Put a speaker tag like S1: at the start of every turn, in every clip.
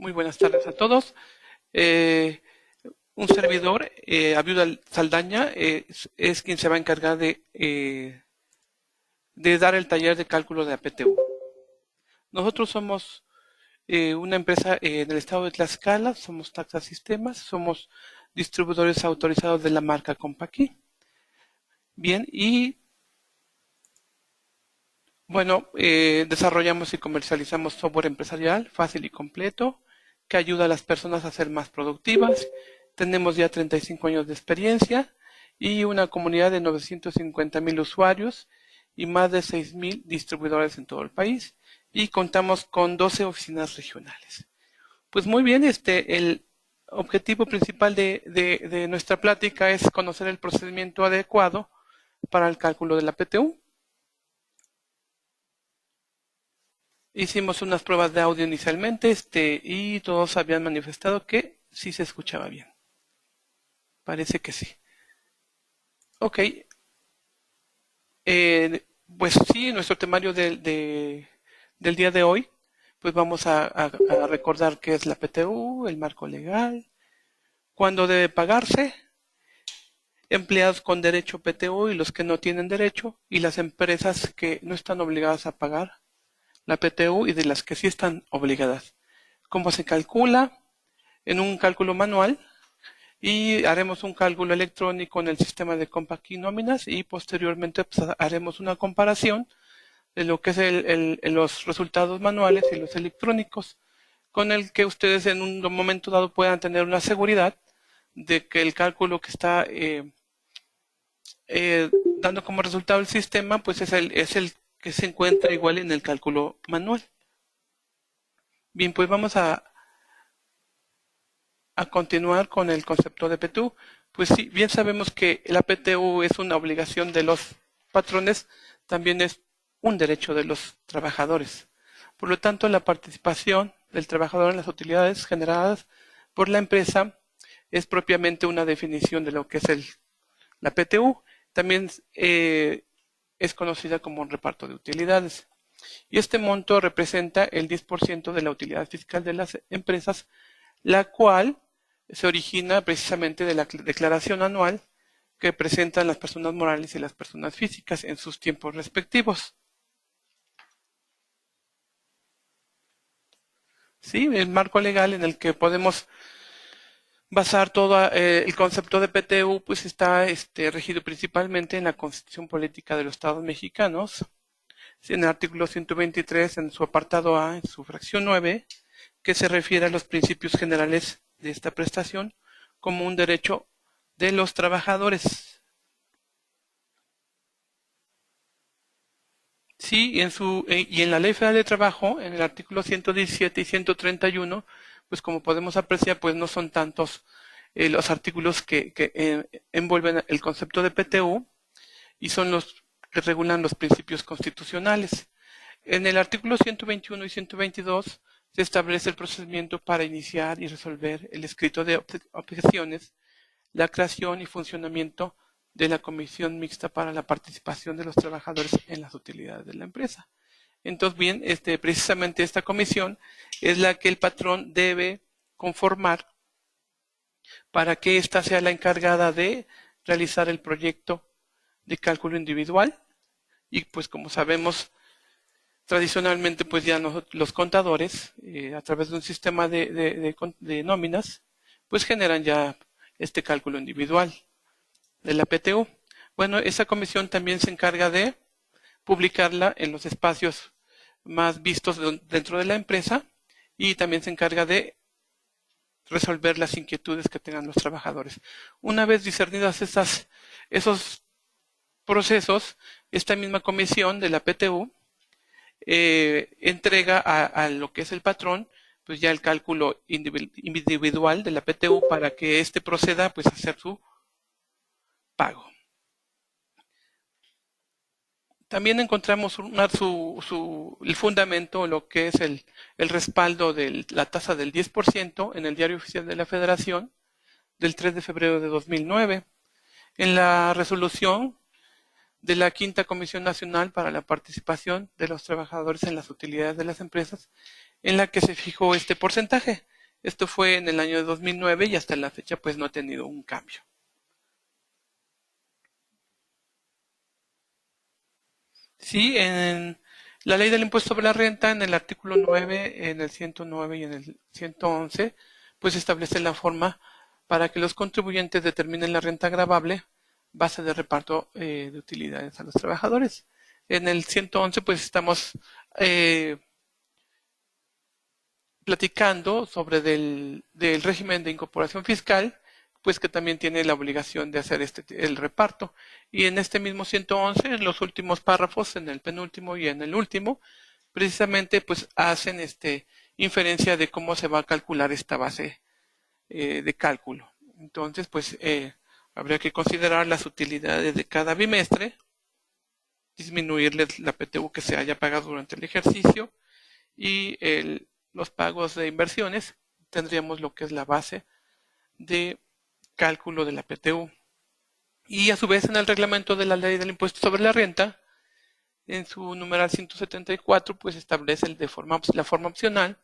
S1: Muy buenas tardes a todos. Eh, un servidor, Abiudal Saldaña, es quien se va a encargar de dar el taller de cálculo de la PTU. Nosotros somos una empresa en el estado de Tlaxcala, somos Taxa Sistemas, somos distribuidores autorizados de la marca Compaqui. Bien, y bueno, desarrollamos y comercializamos software empresarial fácil y completo que ayuda a las personas a ser más productivas. Tenemos ya 35 años de experiencia y una comunidad de 950,000 usuarios y más de 6,000 distribuidores en todo el país. Y contamos con 12 oficinas regionales. Pues muy bien, el objetivo principal de nuestra plática es conocer el procedimiento adecuado para el cálculo de la PTU. Hicimos unas pruebas de audio inicialmente, y todos habían manifestado que sí se escuchaba bien. Parece que sí. Ok. Pues sí, nuestro temario del día de hoy, pues vamos a recordar qué es la PTU, el marco legal, cuándo debe pagarse, empleados con derecho PTU y los que no tienen derecho, y las empresas que no están obligadas a pagar la PTU y de las que sí están obligadas. ¿Cómo se calcula? En un cálculo manual, y haremos un cálculo electrónico en el sistema de Compaqui Nóminas y posteriormente pues, haremos una comparación de lo que es los resultados manuales y los electrónicos, con el que ustedes en un momento dado puedan tener una seguridad de que el cálculo que está dando como resultado el sistema pues es el que se encuentra igual en el cálculo manual. Bien, pues vamos a continuar con el concepto de PTU. Pues sí, bien sabemos que la PTU es una obligación de los patrones, también es un derecho de los trabajadores. Por lo tanto, la participación del trabajador en las utilidades generadas por la empresa es propiamente una definición de lo que es la PTU. También es conocida como un reparto de utilidades. Y este monto representa el 10% de la utilidad fiscal de las empresas, la cual se origina precisamente de la declaración anual que presentan las personas morales y las personas físicas en sus tiempos respectivos. ¿Sí? El marco legal en el que podemos basar todo el concepto de PTU pues está regido principalmente en la Constitución Política de los Estados Mexicanos, en el artículo 123, en su apartado A, en su fracción 9, que se refiere a los principios generales de esta prestación como un derecho de los trabajadores. Sí, y en la Ley Federal de Trabajo, en el artículo 117 y 131, pues como podemos apreciar, pues no son tantos los artículos que envuelven el concepto de PTU y son los que regulan los principios constitucionales. En el artículo 121 y 122 se establece el procedimiento para iniciar y resolver el escrito de objeciones, la creación y funcionamiento de la Comisión Mixta para la Participación de los Trabajadores en las Utilidades de la empresa. Entonces, bien, precisamente esta comisión es la que el patrón debe conformar para que ésta sea la encargada de realizar el proyecto de cálculo individual. Y pues como sabemos, tradicionalmente pues ya los contadores, a través de un sistema de nóminas, pues generan ya este cálculo individual de la PTU. Bueno, esa comisión también se encarga de publicarla en los espacios más vistos dentro de la empresa y también se encarga de resolver las inquietudes que tengan los trabajadores. Una vez discernidas esos procesos, esta misma comisión de la PTU entrega a lo que es el patrón pues ya el cálculo individual de la PTU para que éste proceda pues a hacer su pago. También encontramos el fundamento, lo que es el respaldo de la tasa del 10% en el Diario Oficial de la Federación del 3 de febrero de 2009. En la resolución de la Quinta Comisión Nacional para la Participación de los Trabajadores en las Utilidades de las Empresas, en la que se fijó este porcentaje. Esto fue en el año de 2009 y hasta la fecha pues no ha tenido un cambio. Sí, en la ley del impuesto sobre la renta, en el artículo 9, en el 109 y en el 111, pues establece la forma para que los contribuyentes determinen la renta gravable, base de reparto de utilidades a los trabajadores. En el 111, pues estamos eh, platicando sobre del régimen de incorporación fiscal, pues que también tiene la obligación de hacer el reparto. Y en este mismo 111, en los últimos párrafos, en el penúltimo y en el último, precisamente pues hacen inferencia de cómo se va a calcular esta base de cálculo. Entonces, pues habría que considerar las utilidades de cada bimestre, disminuirles la PTU que se haya pagado durante el ejercicio y los pagos de inversiones, tendríamos lo que es la base de cálculo de la PTU. Y a su vez en el reglamento de la ley del impuesto sobre la renta, en su numeral 174, pues establece la forma opcional,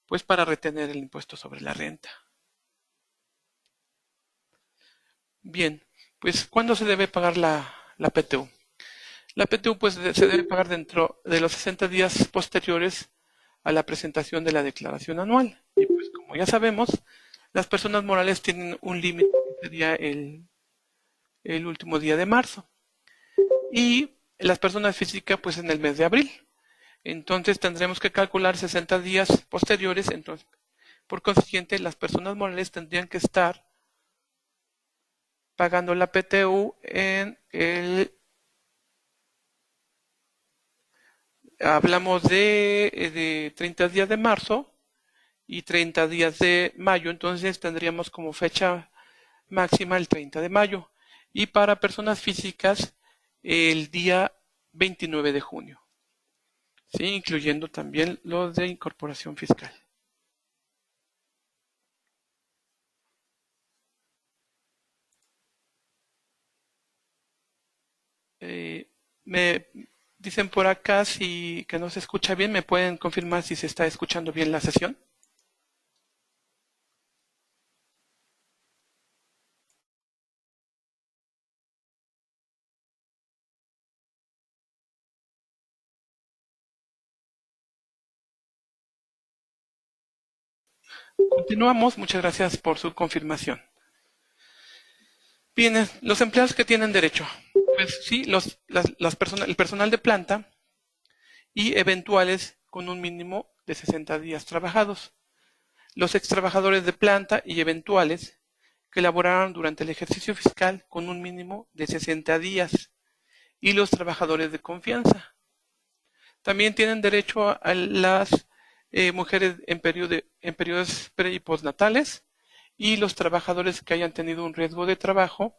S1: pues para retener el impuesto sobre la renta. Bien, pues ¿cuándo se debe pagar la PTU? La PTU pues se debe pagar dentro de los 60 días posteriores a la presentación de la declaración anual. Y pues como ya sabemos, las personas morales tienen un límite que sería el último día de marzo. Y las personas físicas pues en el mes de abril. Entonces tendremos que calcular 60 días posteriores. Entonces, por consiguiente, las personas morales tendrían que estar pagando la PTU hablamos de 30 días de marzo y 30 días de mayo, entonces tendríamos como fecha máxima el 30 de mayo. Y para personas físicas, el día 29 de junio, ¿sí? Incluyendo también los de incorporación fiscal. Me dicen por acá si que no se escucha bien, ¿me pueden confirmar si se está escuchando bien la sesión? Continuamos, muchas gracias por su confirmación. Bien, los empleados que tienen derecho, pues sí, el personal de planta y eventuales con un mínimo de 60 días trabajados. Los extrabajadores de planta y eventuales que laboraron durante el ejercicio fiscal con un mínimo de 60 días y los trabajadores de confianza. También tienen derecho a las mujeres en periodos pre y postnatales y los trabajadores que hayan tenido un riesgo de trabajo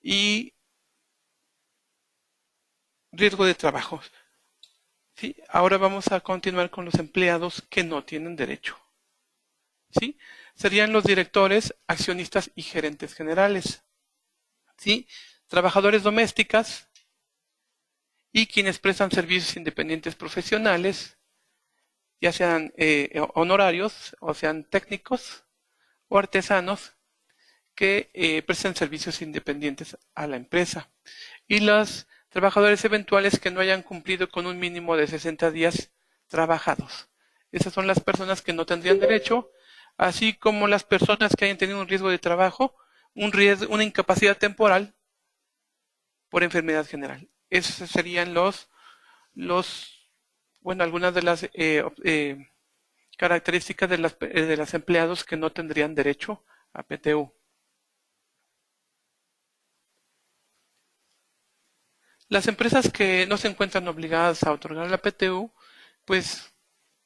S1: y riesgo de trabajo. ¿Sí? Ahora vamos a continuar con los empleados que no tienen derecho. ¿Sí? Serían los directores, accionistas y gerentes generales. ¿Sí? Trabajadores domésticas y quienes prestan servicios independientes profesionales, ya sean honorarios o sean técnicos o artesanos que presten servicios independientes a la empresa. Y los trabajadores eventuales que no hayan cumplido con un mínimo de 60 días trabajados. Esas son las personas que no tendrían derecho, así como las personas que hayan tenido un riesgo de trabajo, una incapacidad temporal por enfermedad general. Esos serían algunas de las características de los empleados que no tendrían derecho a PTU. Las empresas que no se encuentran obligadas a otorgar la PTU, pues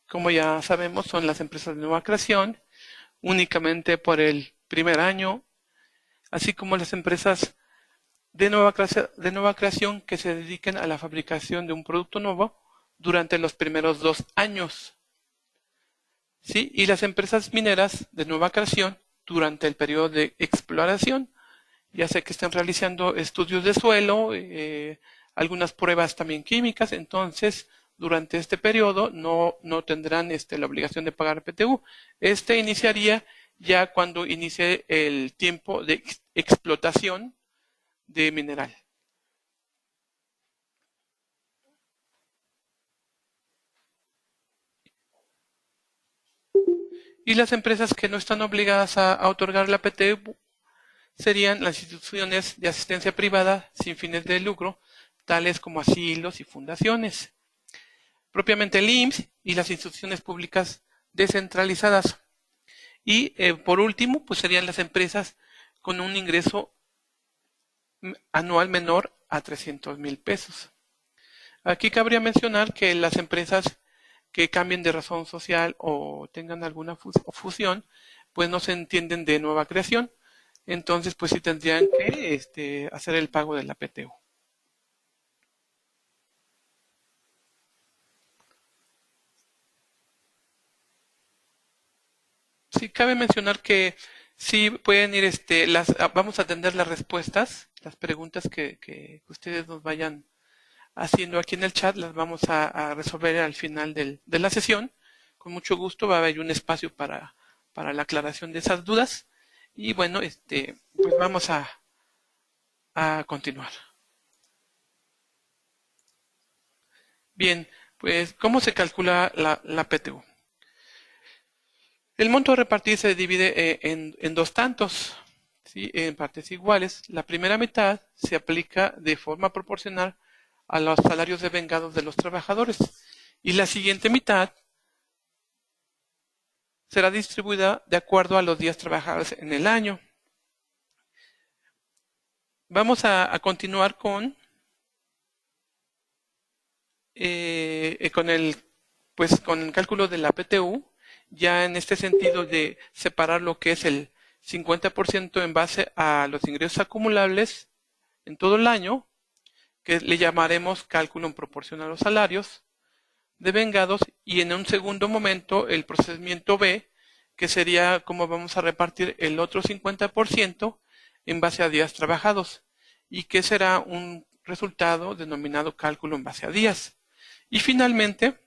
S1: como ya sabemos, son las empresas de nueva creación, únicamente por el primer año, así como las empresas de nueva creación que se dediquen a la fabricación de un producto nuevo durante los primeros 2 años. ¿Sí? Y las empresas mineras de nueva creación durante el periodo de exploración, ya sea que estén realizando estudios de suelo, algunas pruebas también químicas, entonces durante este periodo no tendrán la obligación de pagar PTU. Este iniciaría ya cuando inicie el tiempo de explotación de mineral. Y las empresas que no están obligadas a otorgar la PTU serían las instituciones de asistencia privada sin fines de lucro, tales como asilos y fundaciones. Propiamente el IMSS y las instituciones públicas descentralizadas. Y por último, pues serían las empresas con un ingreso anual menor a 300,000 pesos. Aquí cabría mencionar que las empresas que cambien de razón social o tengan alguna fusión, pues no se entienden de nueva creación. Entonces, pues sí tendrían que hacer el pago de la PTU. Sí, cabe mencionar que sí pueden ir, vamos a atender las respuestas, las preguntas que ustedes nos vayan haciendo aquí en el chat, las vamos a resolver al final de la sesión. Con mucho gusto va a haber un espacio para la aclaración de esas dudas. Y bueno, pues vamos a continuar. Bien, pues ¿cómo se calcula la PTU? El monto a repartir se divide en dos tantos, ¿sí? En partes iguales. La primera mitad se aplica de forma proporcional a los salarios devengados de los trabajadores y la siguiente mitad será distribuida de acuerdo a los días trabajados en el año. Vamos a continuar con el cálculo de la PTU, ya en este sentido de separar lo que es el 50% en base a los ingresos acumulables en todo el año, que le llamaremos cálculo en proporción a los salarios devengados, y en un segundo momento el procedimiento B, que sería cómo vamos a repartir el otro 50% en base a días trabajados, y que será un resultado denominado cálculo en base a días. Y finalmente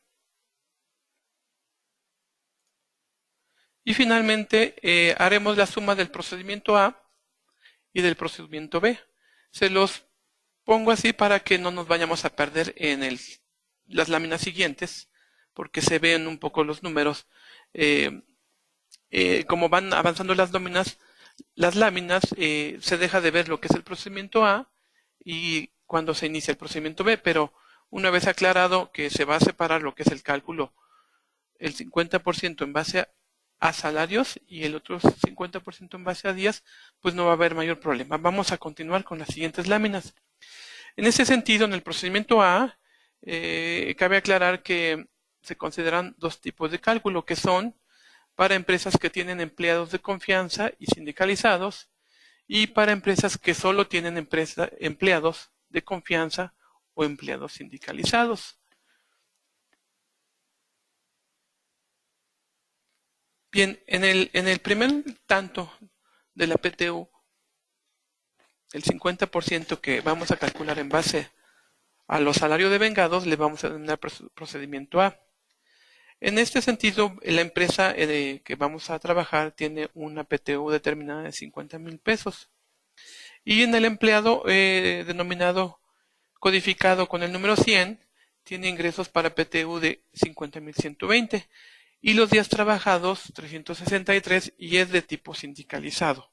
S1: haremos la suma del procedimiento A y del procedimiento B. Se los pongo así para que no nos vayamos a perder en las láminas siguientes, porque se ven un poco los números. Como van avanzando las láminas, se deja de ver lo que es el procedimiento A y cuando se inicia el procedimiento B, pero una vez aclarado que se va a separar lo que es el cálculo, el 50% en base a salarios y el otro 50% en base a días, pues no va a haber mayor problema. Vamos a continuar con las siguientes láminas. En ese sentido, en el procedimiento A, cabe aclarar que se consideran dos tipos de cálculo, que son para empresas que tienen empleados de confianza y sindicalizados, y para empresas que solo tienen empleados de confianza o empleados sindicalizados. Bien, en el primer tanto de la PTU, el 50% que vamos a calcular en base a los salarios devengados, le vamos a denominar procedimiento A. En este sentido, la empresa que vamos a trabajar tiene una PTU determinada de 50,000 pesos. Y en el empleado denominado codificado con el número 100, tiene ingresos para PTU de 50,120 y los días trabajados 363 y es de tipo sindicalizado.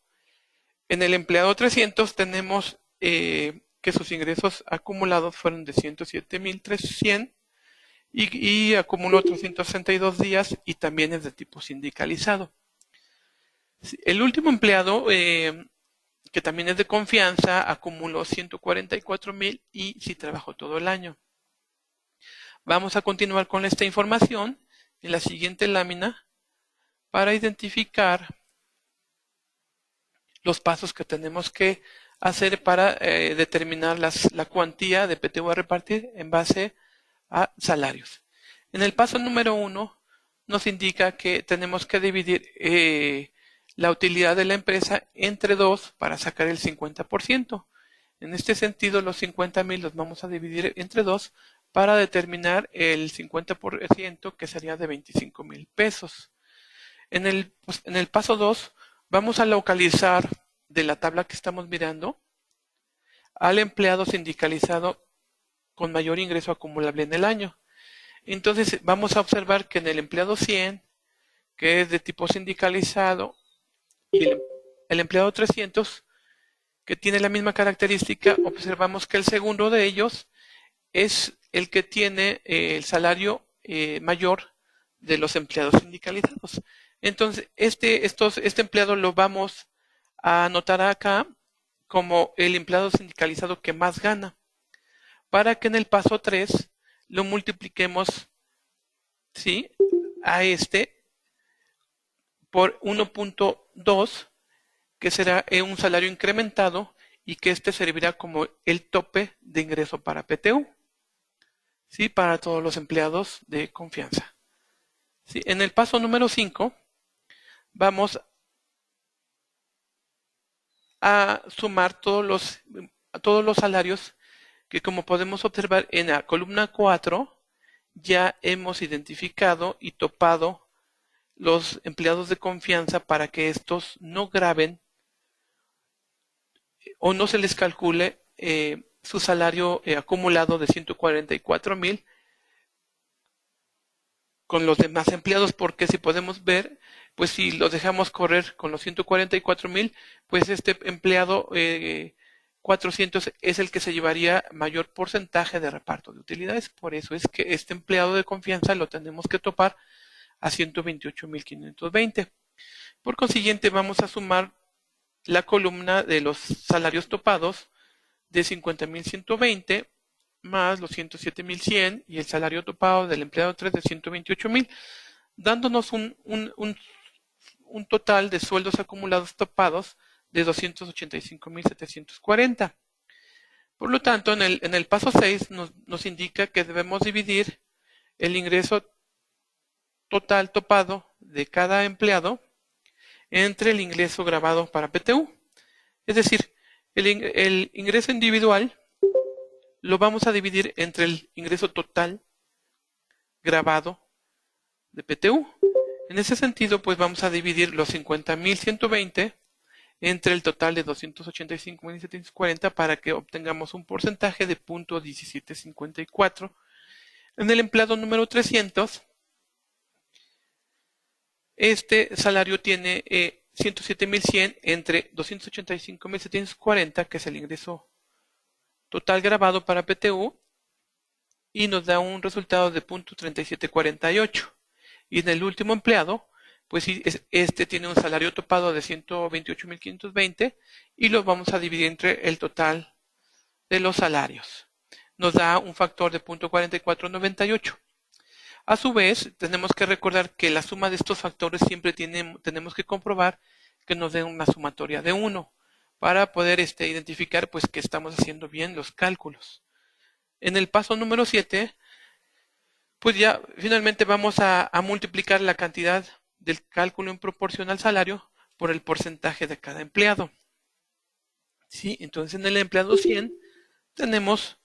S1: En el empleado 300 tenemos que sus ingresos acumulados fueron de 107,300 y acumuló 362 días y también es de tipo sindicalizado. El último empleado, que también es de confianza, acumuló 144,000 y sí trabajó todo el año. Vamos a continuar con esta información en la siguiente lámina para identificar los pasos que tenemos que hacer para determinar la cuantía de PTU a repartir en base a salarios. En el paso número 1 nos indica que tenemos que dividir la utilidad de la empresa entre 2 para sacar el 50%. En este sentido, los 50,000 los vamos a dividir entre 2 para determinar el 50% que sería de 25,000 pesos. En el paso 2 vamos a localizar de la tabla que estamos mirando al empleado sindicalizado con mayor ingreso acumulable en el año. Entonces vamos a observar que en el empleado 100, que es de tipo sindicalizado, y el empleado 300, que tiene la misma característica, observamos que el segundo de ellos es el que tiene el salario mayor de los empleados sindicalizados. Entonces, este empleado lo vamos a anotar acá como el empleado sindicalizado que más gana, para que en el paso 3 lo multipliquemos, ¿sí?, a este por 1.2, que será un salario incrementado y que este servirá como el tope de ingreso para PTU, ¿sí?, para todos los empleados de confianza. ¿Sí? En el paso número 5 vamos a sumar todos los salarios que, como podemos observar en la columna 4, ya hemos identificado y topado los empleados de confianza para que estos no graben o no se les calcule su salario acumulado de 144,000 con los demás empleados, porque si podemos ver, pues si los dejamos correr con los 144,000, pues este empleado 400 es el que se llevaría mayor porcentaje de reparto de utilidades. Por eso es que este empleado de confianza lo tenemos que topar a 128,520. Por consiguiente, vamos a sumar la columna de los salarios topados de 50,120 más los 107,100 y el salario topado del empleado 3 de 128,000, dándonos un total de sueldos acumulados topados de 285,740. Por lo tanto, en el paso 6 nos indica que debemos dividir el ingreso total topado de cada empleado entre el ingreso grabado para PTU. Es decir, el ingreso individual lo vamos a dividir entre el ingreso total grabado de PTU. En ese sentido, pues vamos a dividir los 50,120 entre el total de 285,740 para que obtengamos un porcentaje de 0.1754. En el empleado número 300, este salario tiene 107,100 entre 285,740, que es el ingreso total grabado para PTU, y nos da un resultado de 0.3748. Y en el último empleado, pues este tiene un salario topado de 128,520 y lo vamos a dividir entre el total de los salarios. Nos da un factor de 0.4498. A su vez, tenemos que recordar que la suma de estos factores siempre tenemos que comprobar que nos den una sumatoria de 1 para poder identificar pues que estamos haciendo bien los cálculos. En el paso número 7, pues ya finalmente vamos a multiplicar la cantidad del cálculo en proporción al salario por el porcentaje de cada empleado. ¿Sí? Entonces en el empleado 100 tenemos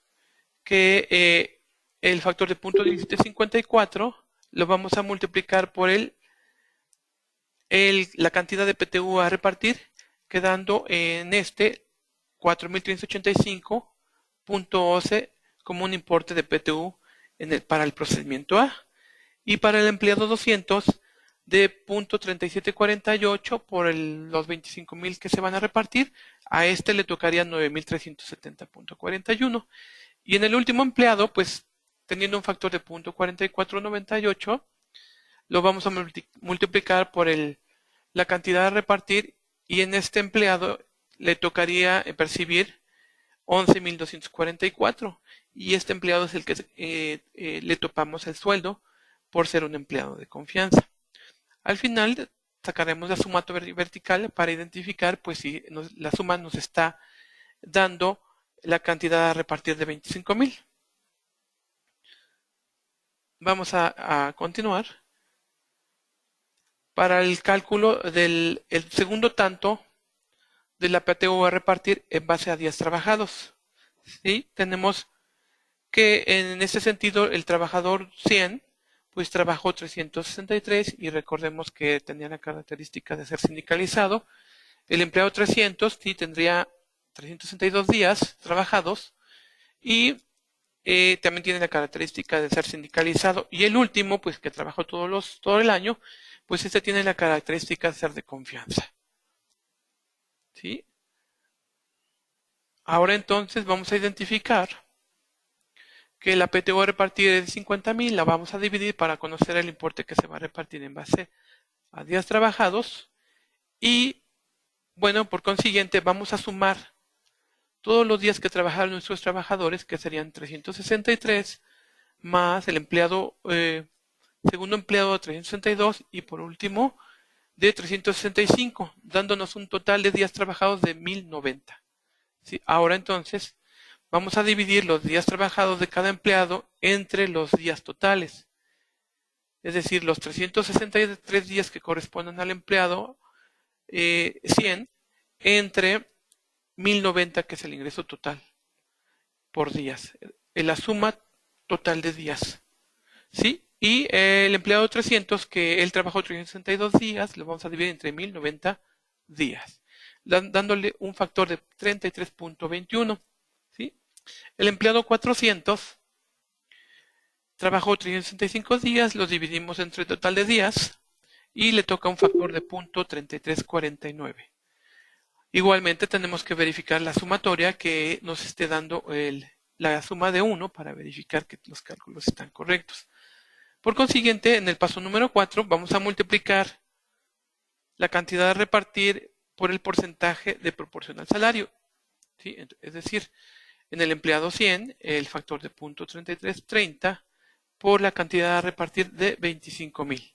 S1: que el factor de 0.1754 lo vamos a multiplicar por la cantidad de PTU a repartir, quedando en 4,385,11 como un importe de PTU para el procedimiento A. Y para el empleado 200 de 0.3748 por los 25,000 que se van a repartir, a este le tocaría 9,370,41. Y en el último empleado, pues teniendo un factor de 0.4498, lo vamos a multiplicar por la cantidad a repartir, y en este empleado le tocaría percibir 11,244, y este empleado es el que le topamos el sueldo por ser un empleado de confianza. Al final sacaremos la sumatoria vertical para identificar pues si la suma nos está dando la cantidad a repartir de 25,000. Vamos a continuar. Para el cálculo del segundo tanto de la PTU a repartir en base a días trabajados, ¿sí? Tenemos que en ese sentido el trabajador 100 pues trabajó 363 y recordemos que tenía la característica de ser sindicalizado. El empleado 300 sí tendría 362 días trabajados y también tiene la característica de ser sindicalizado. Y el último, pues que trabajó todo el año, pues este tiene la característica de ser de confianza. ¿Sí? Ahora entonces vamos a identificar que la PTU a repartir es de 50,000, la vamos a dividir para conocer el importe que se va a repartir en base a días trabajados y, bueno, por consiguiente vamos a sumar todos los días que trabajaron nuestros trabajadores, que serían 363, más el empleado, segundo empleado de 362 y por último de 365, dándonos un total de días trabajados de 1090. ¿Sí? Ahora entonces vamos a dividir los días trabajados de cada empleado entre los días totales. Es decir, los 363 días que corresponden al empleado 100 entre 1090, que es el ingreso total por días. La suma total de días. ¿Sí? Y el empleado 300, que él trabajó 362 días, lo vamos a dividir entre 1090 días, dándole un factor de 33.21. ¿Sí? El empleado 400 trabajó 365 días, los dividimos entre el total de días y le toca un factor de 0.3349. Igualmente tenemos que verificar la sumatoria que nos esté dando la suma de 1 para verificar que los cálculos están correctos. Por consiguiente, en el paso número 4 vamos a multiplicar la cantidad a repartir por el porcentaje de proporción al salario. ¿Sí? Es decir, en el empleado 100, el factor de 0.3330 por la cantidad a repartir de 25,000,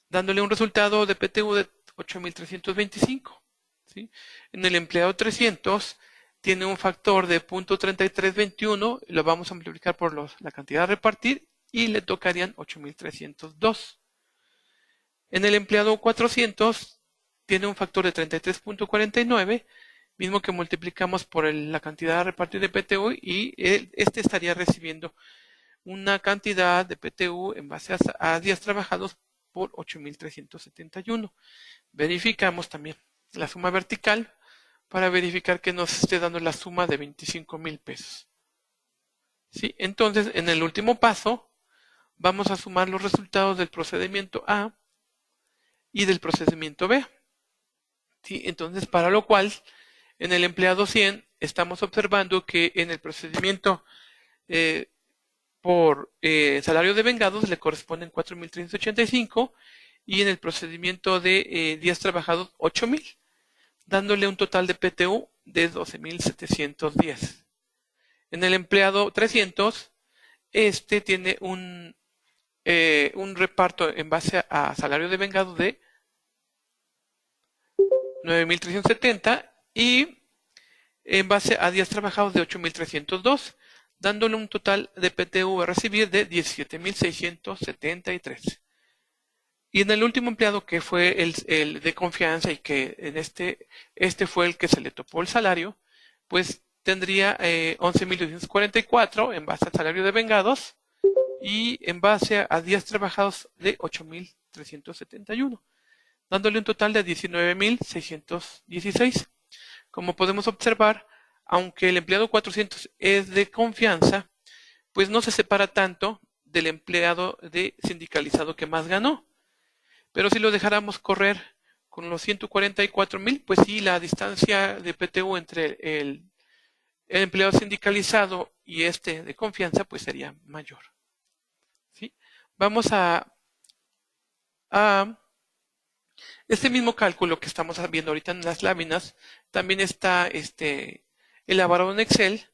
S1: dándole un resultado de PTU de 8,325. ¿Sí? En el empleado 300 tiene un factor de 0.3321, lo vamos a multiplicar por la cantidad a repartir y le tocarían 8,302. En el empleado 400 tiene un factor de 33.49, mismo que multiplicamos por la cantidad a repartir de PTU y este estaría recibiendo una cantidad de PTU en base a días trabajados por 8,371. Verificamos también la suma vertical para verificar que nos esté dando la suma de 25,000 pesos. ¿Sí? Entonces, en el último paso, vamos a sumar los resultados del procedimiento A y del procedimiento B. ¿Sí? Entonces, para lo cual, en el empleado 100 estamos observando que en el procedimiento por salario de vengados le corresponden 4,385 y en el procedimiento de días trabajados 8,000, dándole un total de PTU de 12,710. En el empleado 300, este tiene un reparto en base a salario de vengado de 9,370 y en base a días trabajados de 8,302, dándole un total de PTU a recibir de 17,673. Y en el último empleado, que fue el de confianza y que en este fue el que se le topó el salario, pues tendría 11,244 en base al salario de vengados y en base a días trabajados de 8,371, dándole un total de 19,616. Como podemos observar, aunque el empleado 400 es de confianza, pues no se separa tanto del empleado de sindicalizado que más ganó. Pero si lo dejáramos correr con los 144,000, pues sí, la distancia de PTU entre el empleado sindicalizado y este de confianza, pues sería mayor. ¿Sí? Vamos a este mismo cálculo que estamos viendo ahorita en las láminas, también está elaborado en Excel,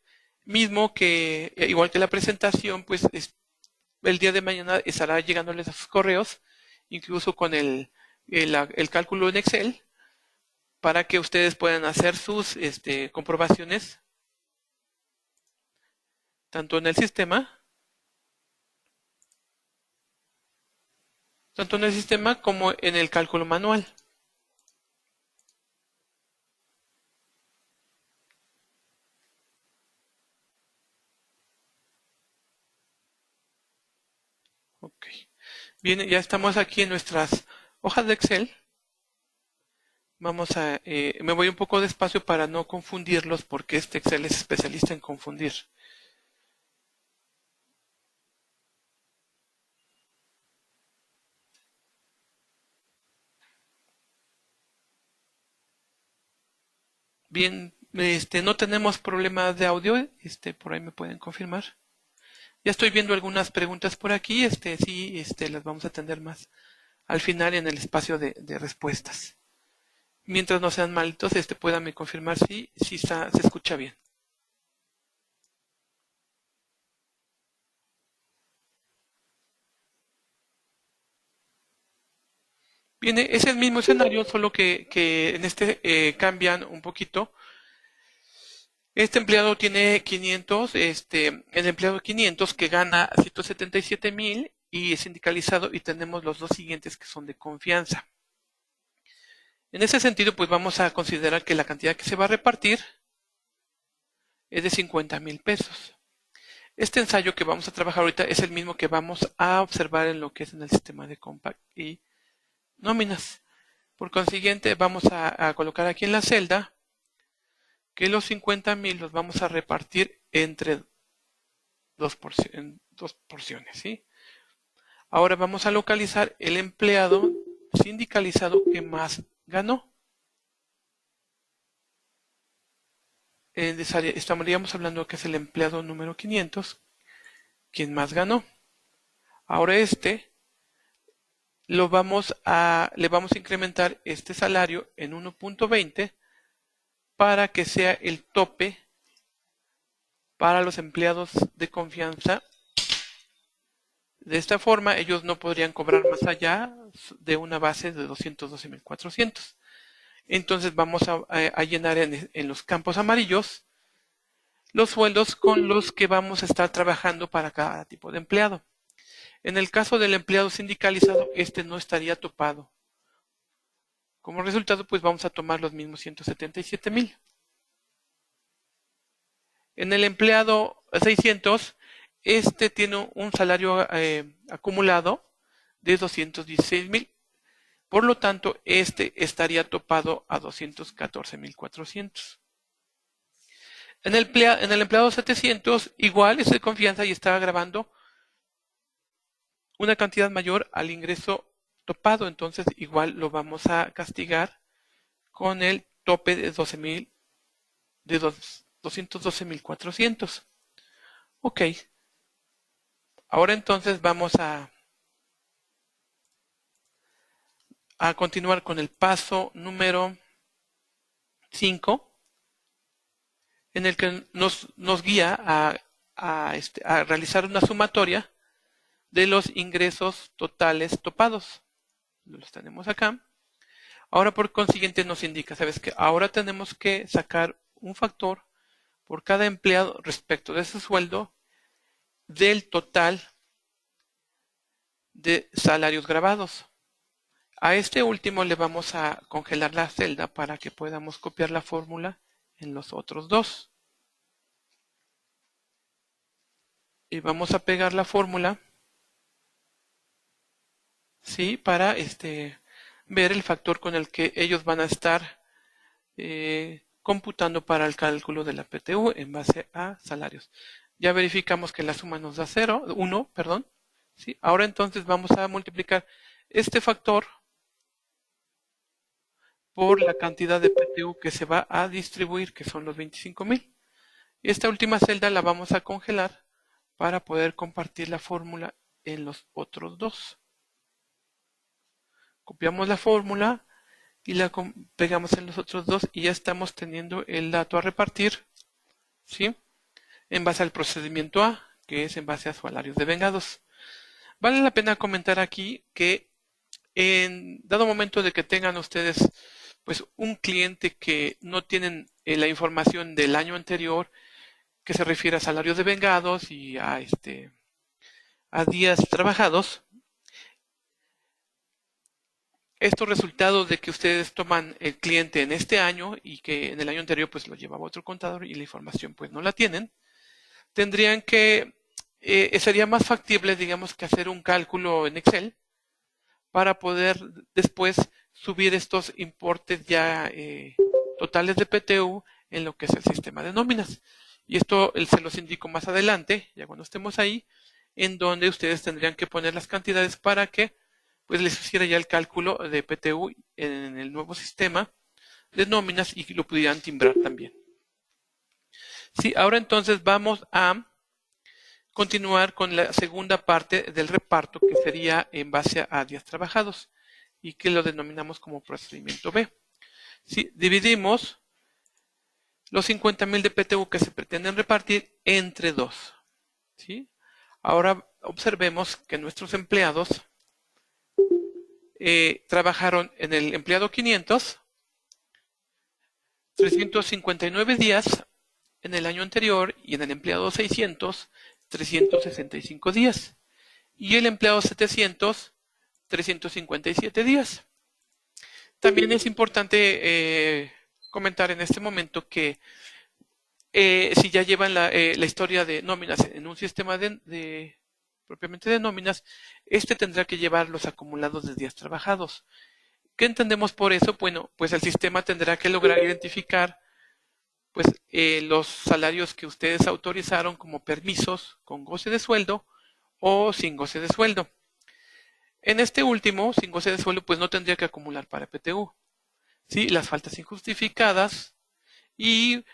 S1: mismo que, igual que la presentación, pues el día de mañana estará llegándoles a sus correos, incluso con el cálculo en Excel, para que ustedes puedan hacer sus comprobaciones, tanto en el sistema como en el cálculo manual. Ok. Bien, ya estamos aquí en nuestras hojas de Excel. Me voy un poco despacio para no confundirlos porque este Excel es especialista en confundir. Bien, no tenemos problemas de audio, por ahí me pueden confirmar. Ya estoy viendo algunas preguntas por aquí, sí, las vamos a atender más al final en el espacio de respuestas. Mientras no sean malitos, puedan confirmar si se escucha bien. Bien, es el mismo escenario, solo que en cambian un poquito. Este empleado tiene 500, el empleado 500 que gana 177,000 y es sindicalizado, y tenemos los dos siguientes que son de confianza. En ese sentido, pues vamos a considerar que la cantidad que se va a repartir es de 50,000 pesos. Este ensayo que vamos a trabajar ahorita es el mismo que vamos a observar en lo que es en el sistema de compact y nóminas. Por consiguiente, vamos a colocar aquí en la celda que los 50,000 los vamos a repartir entre en dos porciones, ¿sí? Ahora vamos a localizar el empleado sindicalizado que más ganó. Estaríamos hablando que es el empleado número 500, quien más ganó. Ahora le vamos a incrementar este salario en 1.20 para que sea el tope para los empleados de confianza. De esta forma, ellos no podrían cobrar más allá de una base de 212,400. Entonces vamos a llenar en los campos amarillos los sueldos con los que vamos a estar trabajando para cada tipo de empleado. En el caso del empleado sindicalizado, no estaría topado. Como resultado, pues vamos a tomar los mismos 177,000. En el empleado 600, tiene un salario acumulado de 216,000. Por lo tanto, estaría topado a 214,400. En el empleado 700, igual es de confianza y está grabando una cantidad mayor al ingreso topado. Entonces, igual lo vamos a castigar con el tope de 212,400. Ok. Ahora entonces vamos a continuar con el paso número 5, en el que nos guía a realizar una sumatoria de los ingresos totales topados. Los tenemos acá. Ahora, por consiguiente, nos indica, ¿sabes qué? Ahora tenemos que sacar un factor por cada empleado respecto de ese sueldo del total de salarios grabados. A este último le vamos a congelar la celda para que podamos copiar la fórmula en los otros dos. Y vamos a pegar la fórmula, ¿sí? Para ver el factor con el que ellos van a estar computando para el cálculo de la PTU en base a salarios. Ya verificamos que la suma nos da 1, perdón. ¿Sí? Ahora entonces vamos a multiplicar este factor por la cantidad de PTU que se va a distribuir, que son los 25,000. Esta última celda la vamos a congelar para poder compartir la fórmula en los otros dos. Copiamos la fórmula y la pegamos en los otros dos y ya estamos teniendo el dato a repartir, ¿sí? En base al procedimiento A, que es en base a salarios de vengados. Vale la pena comentar aquí que en dado momento de que tengan ustedes pues un cliente que no tienen la información del año anterior, que se refiere a salarios de vengados y a días trabajados, estos resultados de que ustedes toman el cliente en este año y que en el año anterior pues lo llevaba otro contador y la información pues no la tienen, tendrían que sería más factible, digamos, que hacer un cálculo en Excel para poder después subir estos importes ya totales de PTU en lo que es el sistema de nóminas. Y esto se los indico más adelante, ya cuando estemos ahí, en donde ustedes tendrían que poner las cantidades para que pues les hiciera ya el cálculo de PTU en el nuevo sistema de nóminas y lo pudieran timbrar también. Sí, ahora entonces vamos a continuar con la segunda parte del reparto, que sería en base a días trabajados y que lo denominamos como procedimiento B. Si dividimos los 50,000 de PTU que se pretenden repartir entre 2. ¿Sí? Ahora observemos que nuestros empleados trabajaron en el empleado 500, 359 días en el año anterior, y en el empleado 600, 365 días. Y el empleado 700, 357 días. También es importante comentar en este momento que si ya llevan la historia de nóminas en un sistema propiamente de nóminas, tendrá que llevar los acumulados de días trabajados. ¿Qué entendemos por eso? Bueno, pues el sistema tendrá que lograr identificar pues los salarios que ustedes autorizaron como permisos con goce de sueldo o sin goce de sueldo. En este último, sin goce de sueldo, pues no tendría que acumular para PTU. ¿Sí? Las faltas injustificadas y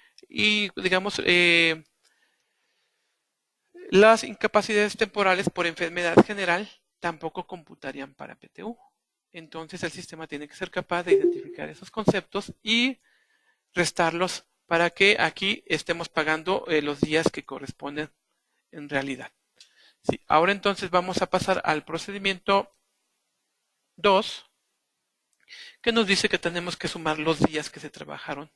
S1: digamos, las incapacidades temporales por enfermedad general tampoco computarían para PTU. Entonces el sistema tiene que ser capaz de identificar esos conceptos y restarlos para que aquí estemos pagando los días que corresponden en realidad. Sí, ahora entonces vamos a pasar al procedimiento 2, que nos dice que tenemos que sumar los días que se trabajaron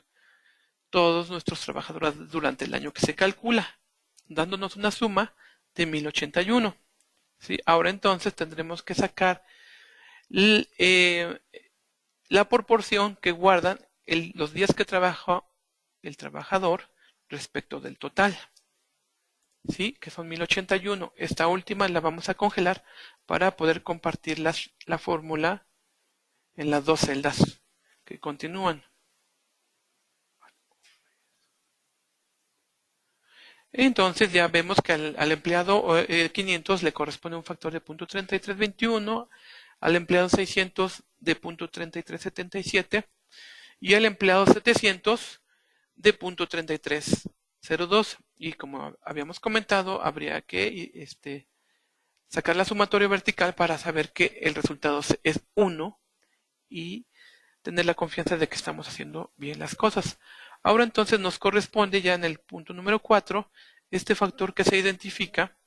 S1: todos nuestros trabajadores durante el año que se calcula, dándonos una suma de 1081. ¿Sí? Ahora entonces tendremos que sacar la proporción que guardan los días que trabajó el trabajador respecto del total. ¿Sí? Que son 1081. Esta última la vamos a congelar para poder compartir la fórmula en las dos celdas que continúan. Entonces ya vemos que al empleado 500 le corresponde un factor de 0.3321, al empleado 600 de 0.3377 y al empleado 700 de 0.3302. Y como habíamos comentado, habría que sacar la sumatoria vertical para saber que el resultado es 1 y tener la confianza de que estamos haciendo bien las cosas. Ahora entonces nos corresponde ya en el punto número 4, este factor que se identifica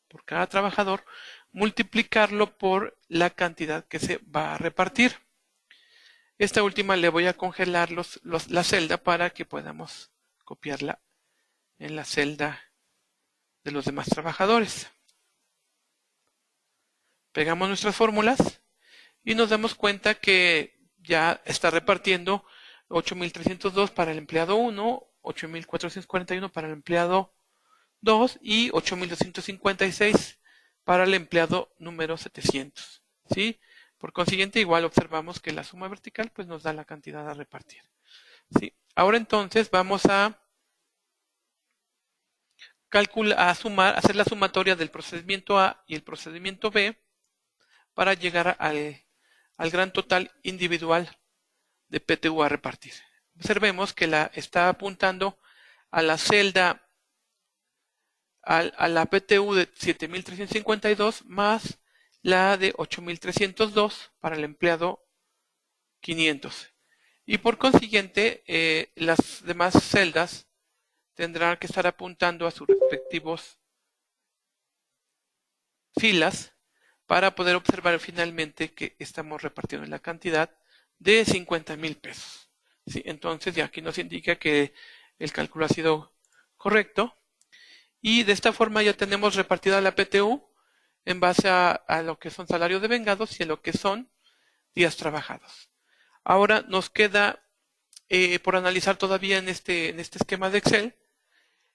S1: por cada trabajador, multiplicarlo por la cantidad que se va a repartir. Esta última le voy a congelar la celda para que podamos copiarla en la celda de los demás trabajadores. Pegamos nuestras fórmulas y nos damos cuenta que ya está repartiendo 8,302 para el empleado 1, 8,441 para el empleado 2 y 8,256 para el empleado número 700. ¿Sí? Por consiguiente, igual observamos que la suma vertical pues nos da la cantidad a repartir. ¿Sí? Ahora entonces vamos a hacer la sumatoria del procedimiento A y el procedimiento B para llegar al gran total individual de PTU a repartir. Observemos que está apuntando a la celda, a la PTU de 7,352 más la de 8,302 para el empleado 500. Y por consiguiente, las demás celdas tendrán que estar apuntando a sus respectivos filas para poder observar finalmente que estamos repartiendo la cantidad de 50,000 pesos. ¿Sí? Entonces ya aquí nos indica que el cálculo ha sido correcto y de esta forma ya tenemos repartida la PTU en base a lo que son salarios devengados y a lo que son días trabajados. Ahora nos queda por analizar todavía en este esquema de Excel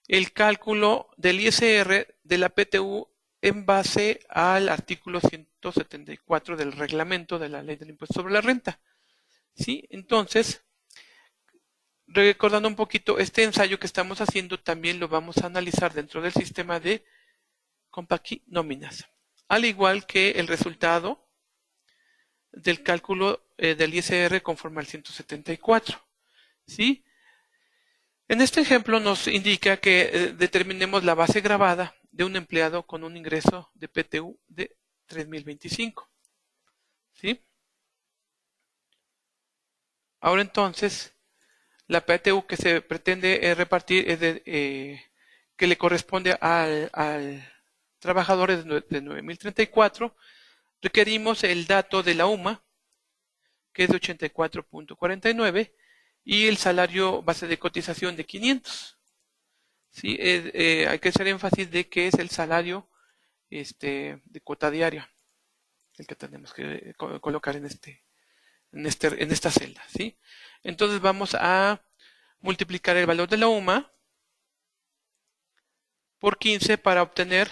S1: el cálculo del ISR de la PTU en base al artículo 174 del reglamento de la Ley del Impuesto sobre la Renta. ¿Sí? Entonces, recordando un poquito, este ensayo que estamos haciendo también lo vamos a analizar dentro del sistema de Compaqui nóminas, al igual que el resultado del cálculo del ISR conforme al 174. ¿Sí? En este ejemplo nos indica que determinemos la base gravada de un empleado con un ingreso de PTU de 3,025. ¿Sí? Ahora entonces, la PTU que se pretende repartir es que le corresponde al trabajador de 9,034. Requerimos el dato de la UMA, que es de 84,49, y el salario base de cotización de 500. ¿Sí? Hay que hacer énfasis de que es el salario de cuota diaria el que tenemos que colocar en esta celda. ¿Sí? Entonces vamos a multiplicar el valor de la UMA por 15 para obtener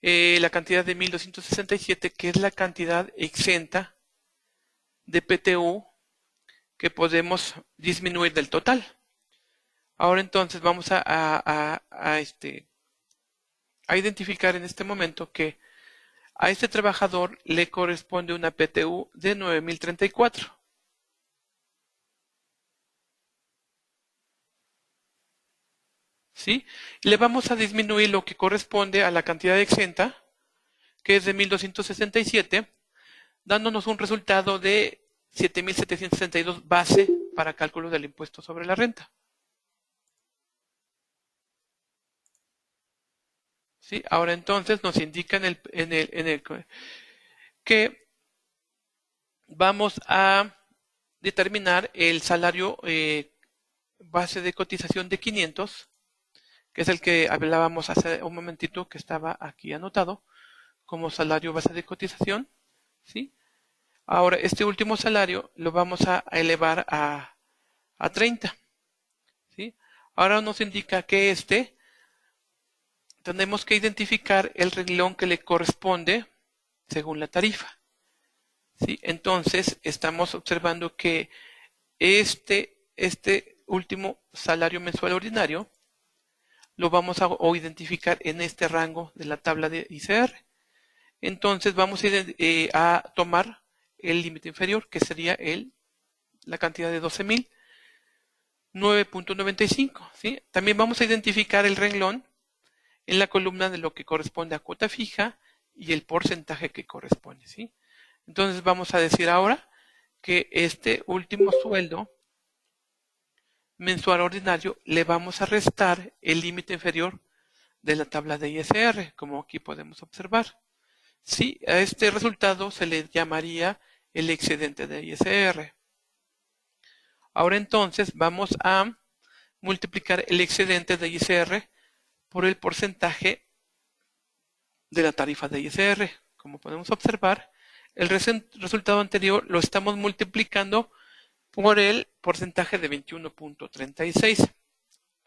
S1: la cantidad de 1,267, que es la cantidad exenta de PTU que podemos disminuir del total. Ahora entonces vamos a identificar en este momento que a este trabajador le corresponde una PTU de 9,034. ¿Sí? Le vamos a disminuir lo que corresponde a la cantidad exenta, que es de 1,267, dándonos un resultado de 7,762 base para cálculo del impuesto sobre la renta. ¿Sí? Ahora entonces nos indica que vamos a determinar el salario base de cotización de 500, que es el que hablábamos hace un momentito, que estaba aquí anotado como salario base de cotización. ¿Sí? Ahora, este último salario lo vamos a elevar a 30. ¿Sí? Ahora nos indica que tenemos que identificar el renglón que le corresponde según la tarifa. ¿Sí? Entonces, estamos observando que este último salario mensual ordinario lo vamos a identificar en este rango de la tabla de ICR. Entonces, vamos a tomar el límite inferior, que sería la cantidad de 12,009,95. ¿Sí? También vamos a identificar el renglón en la columna de lo que corresponde a cuota fija y el porcentaje que corresponde. ¿Sí? Entonces vamos a decir ahora que este último sueldo mensual ordinario le vamos a restar el límite inferior de la tabla de ISR, como aquí podemos observar. Sí, a este resultado se le llamaría el excedente de ISR. Ahora entonces vamos a multiplicar el excedente de ISR por el porcentaje de la tarifa de ISR. Como podemos observar, el resultado anterior lo estamos multiplicando por el porcentaje de 21,36.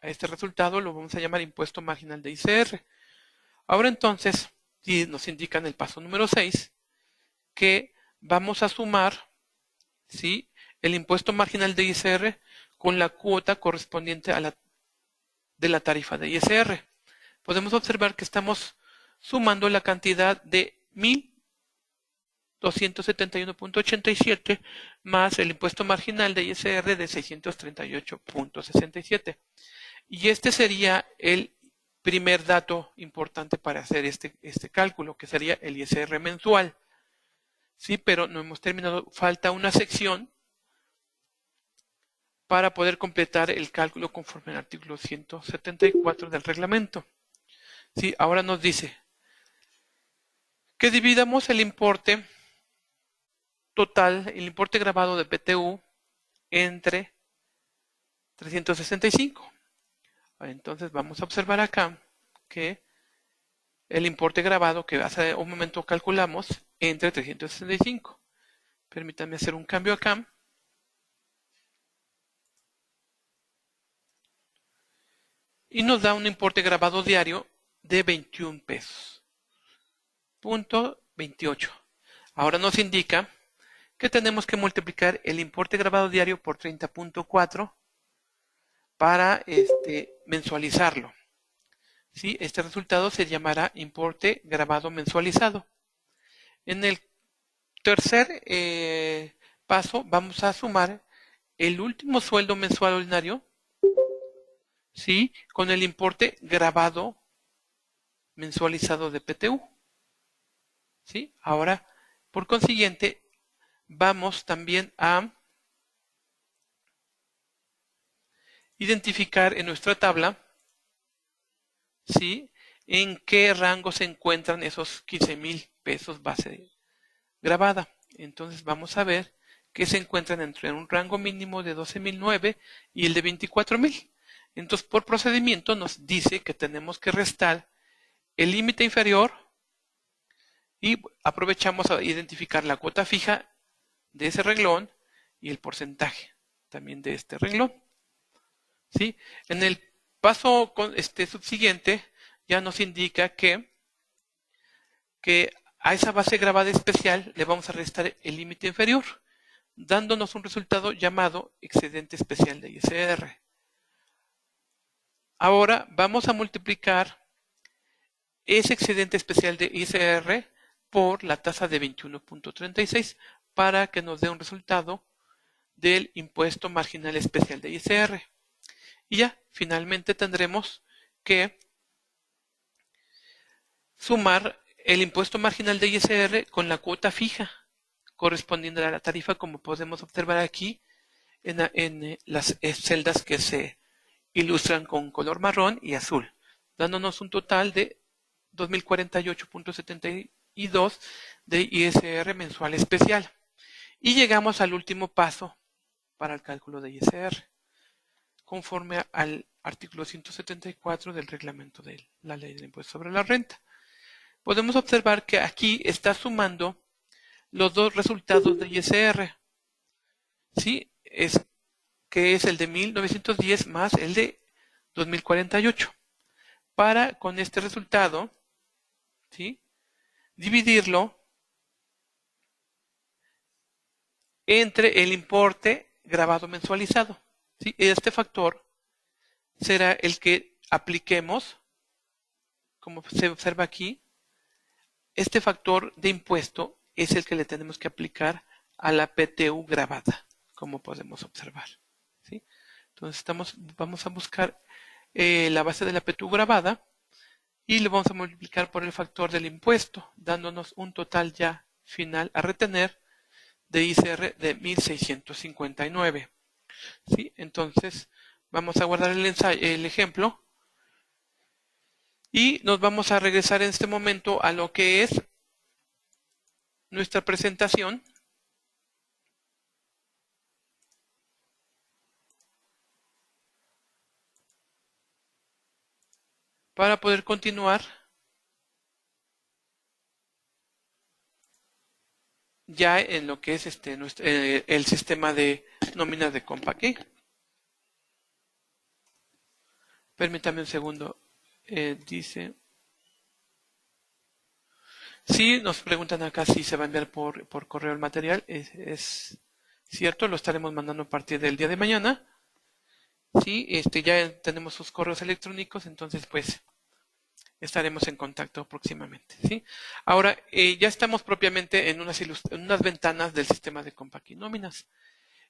S1: A este resultado lo vamos a llamar impuesto marginal de ICR. Ahora entonces, nos indica en el paso número 6 que vamos a sumar, ¿sí?, el impuesto marginal de ICR con la cuota correspondiente de la tarifa de ISR. Podemos observar que estamos sumando la cantidad de 1,271,87 más el impuesto marginal de ISR de 638,67. Y este sería el primer dato importante para hacer este cálculo, que sería el ISR mensual. Sí, pero no hemos terminado. Falta una sección para poder completar el cálculo conforme al artículo 174 del reglamento. Sí, ahora nos dice que dividamos el importe total, el importe grabado de PTU, entre 365. Entonces vamos a observar acá que el importe grabado que hace un momento calculamos entre 365. Permítanme hacer un cambio acá. y nos da un importe grabado diario de 21 pesos. Punto 28. Ahora nos indica que tenemos que multiplicar el importe grabado diario por 30.4 para mensualizarlo. ¿Sí? Este resultado se llamará importe grabado mensualizado. En el tercer paso vamos a sumar el último sueldo mensual ordinario, ¿sí?, con el importe grabado mensualizado de PTU. ¿Sí? Ahora, por consiguiente, vamos también a identificar en nuestra tabla, ¿sí?, en qué rango se encuentran esos 15,000 pesos base grabada. Entonces vamos a ver que se encuentran entre un rango mínimo de 12,009 y el de 24,000. Entonces, por procedimiento nos dice que tenemos que restar el límite inferior y aprovechamos a identificar la cuota fija de ese renglón y el porcentaje también de este renglón. ¿Sí? En el paso subsiguiente ya nos indica que a esa base grabada especial le vamos a restar el límite inferior, dándonos un resultado llamado excedente especial de ISR. Ahora vamos a multiplicar ese excedente especial de ISR por la tasa de 21.36 para que nos dé un resultado del impuesto marginal especial de ISR. Y ya, finalmente tendremos que sumar el impuesto marginal de ISR con la cuota fija correspondiente a la tarifa, como podemos observar aquí en las celdas que se ilustran con color marrón y azul, dándonos un total de 2,048.72 de ISR mensual especial. Y llegamos al último paso para el cálculo de ISR, conforme al artículo 174 del reglamento de la ley del impuesto sobre la renta. Podemos observar que aquí está sumando los dos resultados de ISR, ¿sí? Que es el de 1910 más el de 2048. Para con este resultado, ¿sí?, dividirlo entre el importe grabado mensualizado. ¿Sí? Este factor será el que apliquemos, como se observa aquí. Este factor de impuesto es el que le tenemos que aplicar a la PTU grabada, como podemos observar. ¿Sí? Entonces vamos a buscar la base de la PTU grabada y lo vamos a multiplicar por el factor del impuesto, dándonos un total ya final a retener de ISR de 1,659. ¿Sí? Entonces vamos a guardar el ejemplo y nos vamos a regresar en este momento a lo que es nuestra presentación. Para poder continuar ya en lo que es el sistema de nóminas de Compaq. Permítame un segundo. Dice, sí, nos preguntan acá si se va a enviar por correo el material. Es cierto, lo estaremos mandando a partir del día de mañana. Sí, ya tenemos sus correos electrónicos, entonces pues estaremos en contacto próximamente. ¿Sí? Ahora, ya estamos propiamente en unas ventanas del sistema de Compaq Nóminas.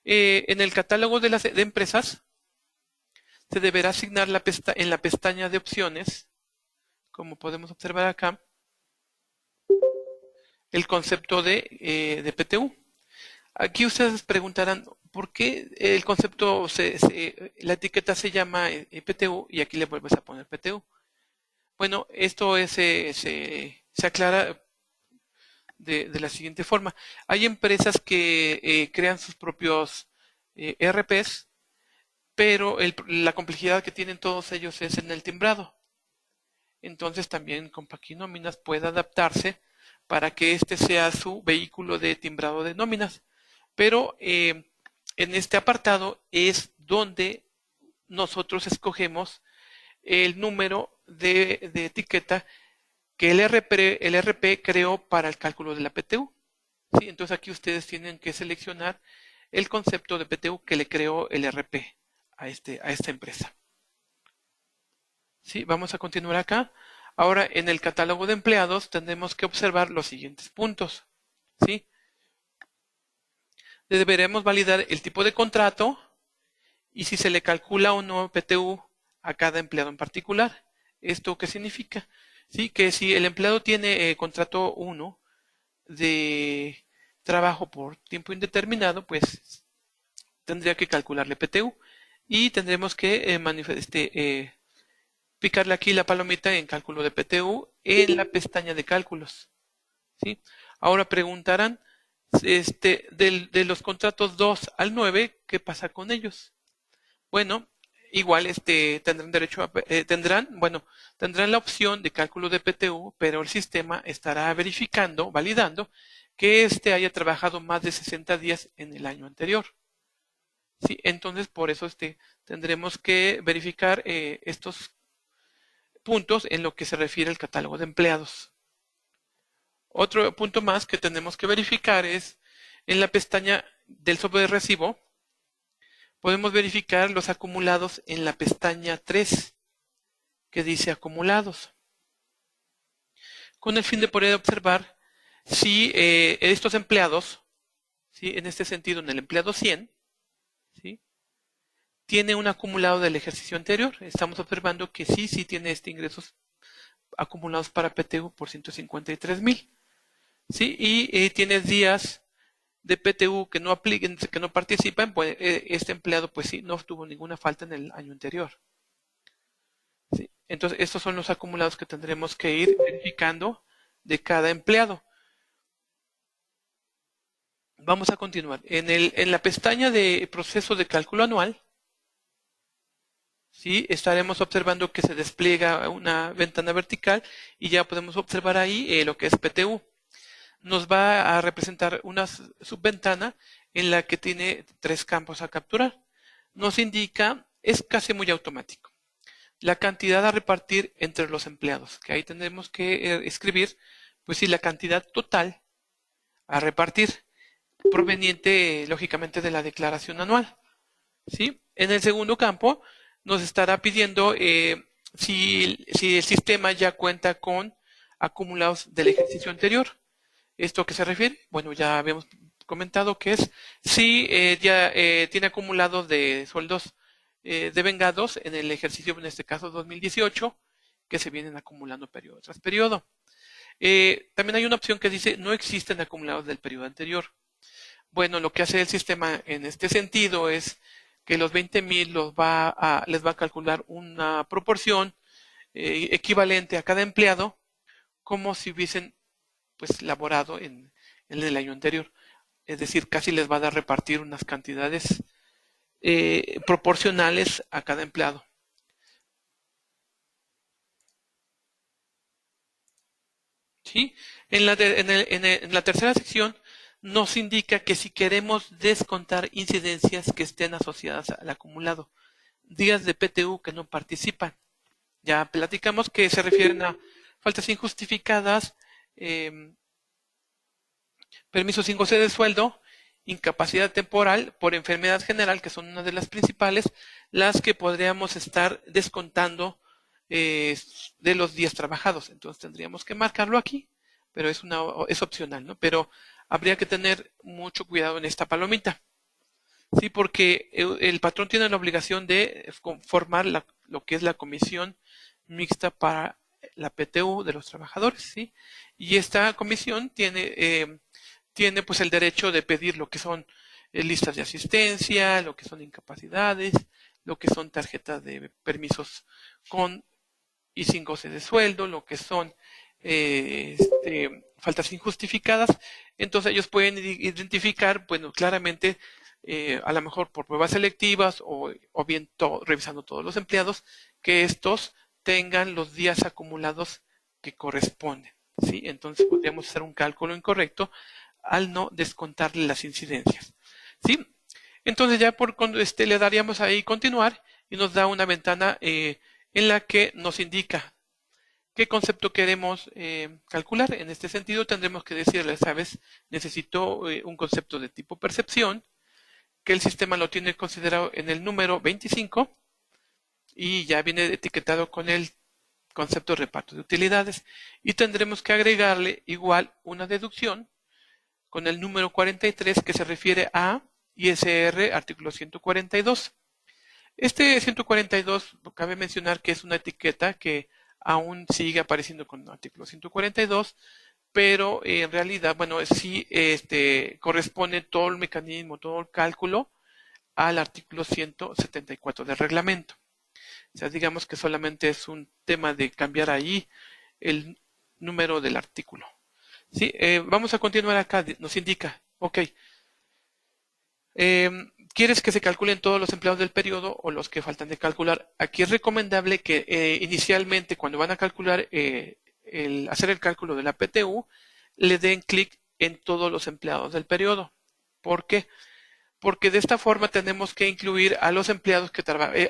S1: En el catálogo de empresas se deberá asignar en la pestaña de opciones, como podemos observar acá, el concepto de PTU. Aquí ustedes preguntarán, ¿por qué el concepto, la etiqueta se llama PTU y aquí le vuelves a poner PTU? Bueno, esto se aclara de la siguiente forma. Hay empresas que crean sus propios ERPs, pero la complejidad que tienen todos ellos es en el timbrado. Entonces también Compaq Nóminas puede adaptarse para que este sea su vehículo de timbrado de nóminas. Pero en este apartado es donde nosotros escogemos el número de etiqueta que el RP creó para el cálculo de la PTU. ¿Sí? Entonces aquí ustedes tienen que seleccionar el concepto de PTU que le creó el RP a esta empresa. ¿Sí? Vamos a continuar acá. Ahora en el catálogo de empleados tendremos que observar los siguientes puntos. ¿Sí? Deberemos validar el tipo de contrato y si se le calcula o no PTU a cada empleado en particular. ¿Esto qué significa? Sí, que si el empleado tiene contrato 1 de trabajo por tiempo indeterminado, pues tendría que calcularle PTU y tendremos que picarle aquí la palomita en cálculo de PTU en la pestaña de cálculos. ¿Sí? Ahora preguntarán de los contratos 2 al 9, ¿qué pasa con ellos? Bueno, igual tendrán derecho a, tendrán la opción de cálculo de PTU, pero el sistema estará verificando, validando que haya trabajado más de 60 días en el año anterior. Sí, entonces por eso tendremos que verificar estos puntos en lo que se refiere al catálogo de empleados. Otro punto más que tenemos que verificar es en la pestaña del sobre de recibo. Podemos verificar los acumulados en la pestaña 3, que dice acumulados, con el fin de poder observar si estos empleados, ¿sí? En este sentido, en el empleado 100, ¿sí? Tiene un acumulado del ejercicio anterior. Estamos observando que sí tiene ingresos acumulados para PTU por 153,000, ¿sí? Y tiene días de PTU que no apliquen, que no participan, pues este empleado pues sí no tuvo ninguna falta en el año anterior. ¿Sí? Entonces estos son los acumulados que tendremos que ir verificando de cada empleado. Vamos a continuar. En la pestaña de proceso de cálculo anual, ¿sí? Estaremos observando que se despliega una ventana vertical y ya podemos observar ahí lo que es PTU. Nos va a representar una subventana en la que tiene 3 campos a capturar. Nos indica, es casi muy automático, la cantidad a repartir entre los empleados, que ahí tendremos que escribir, pues sí, la cantidad total a repartir, proveniente lógicamente de la declaración anual. ¿Sí? En el segundo campo nos estará pidiendo si el sistema ya cuenta con acumulados del ejercicio anterior. ¿Esto a qué se refiere? Bueno, ya habíamos comentado que es si ya tiene acumulados de sueldos devengados en el ejercicio, en este caso 2018, que se vienen acumulando periodo tras periodo. También hay una opción que dice no existen acumulados del periodo anterior. Bueno, lo que hace el sistema en este sentido es que los 20,000 les va a calcular una proporción equivalente a cada empleado como si hubiesen pues laborado en el año anterior. Es decir, casi les va a dar repartir unas cantidades proporcionales a cada empleado. ¿Sí? En la tercera sección nos indica que si queremos descontar incidencias que estén asociadas al acumulado, días de PTU que no participan. Ya platicamos que se refieren a faltas injustificadas, permisos sin goce de sueldo, incapacidad temporal por enfermedad general, que son una de las principales, las que podríamos estar descontando de los días trabajados. Entonces tendríamos que marcarlo aquí, pero es opcional, ¿no? Pero habría que tener mucho cuidado en esta palomita. Sí, porque el patrón tiene la obligación de formar lo que es la comisión mixta para la PTU de los trabajadores, ¿sí? Y esta comisión tiene pues el derecho de pedir lo que son listas de asistencia, lo que son incapacidades, lo que son tarjetas de permisos con y sin goce de sueldo, lo que son faltas injustificadas. Entonces ellos pueden identificar, bueno, claramente, a lo mejor por pruebas selectivas o bien revisando todos los empleados, que estos tengan los días acumulados que corresponden. ¿Sí? Entonces podríamos hacer un cálculo incorrecto al no descontarle las incidencias. ¿Sí? Entonces ya le daríamos ahí continuar y nos da una ventana en la que nos indica qué concepto queremos calcular. En este sentido tendremos que decirle, sabes, necesito un concepto de tipo percepción, que el sistema lo tiene considerado en el número 25 y ya viene etiquetado con el concepto de reparto de utilidades, y tendremos que agregarle igual una deducción con el número 43 que se refiere a ISR artículo 142. Este 142 cabe mencionar que es una etiqueta que aún sigue apareciendo con el artículo 142, pero en realidad, bueno, sí corresponde todo el mecanismo, todo el cálculo al artículo 174 del reglamento. O sea, digamos que solamente es un tema de cambiar ahí el número del artículo. ¿Sí? Vamos a continuar acá. Nos indica, ok, ¿quieres que se calculen todos los empleados del periodo o los que faltan de calcular? Aquí es recomendable que inicialmente cuando van a calcular, hacer el cálculo de la PTU, le den clic en todos los empleados del periodo. ¿Por qué? Porque de esta forma tenemos que incluir a los empleados que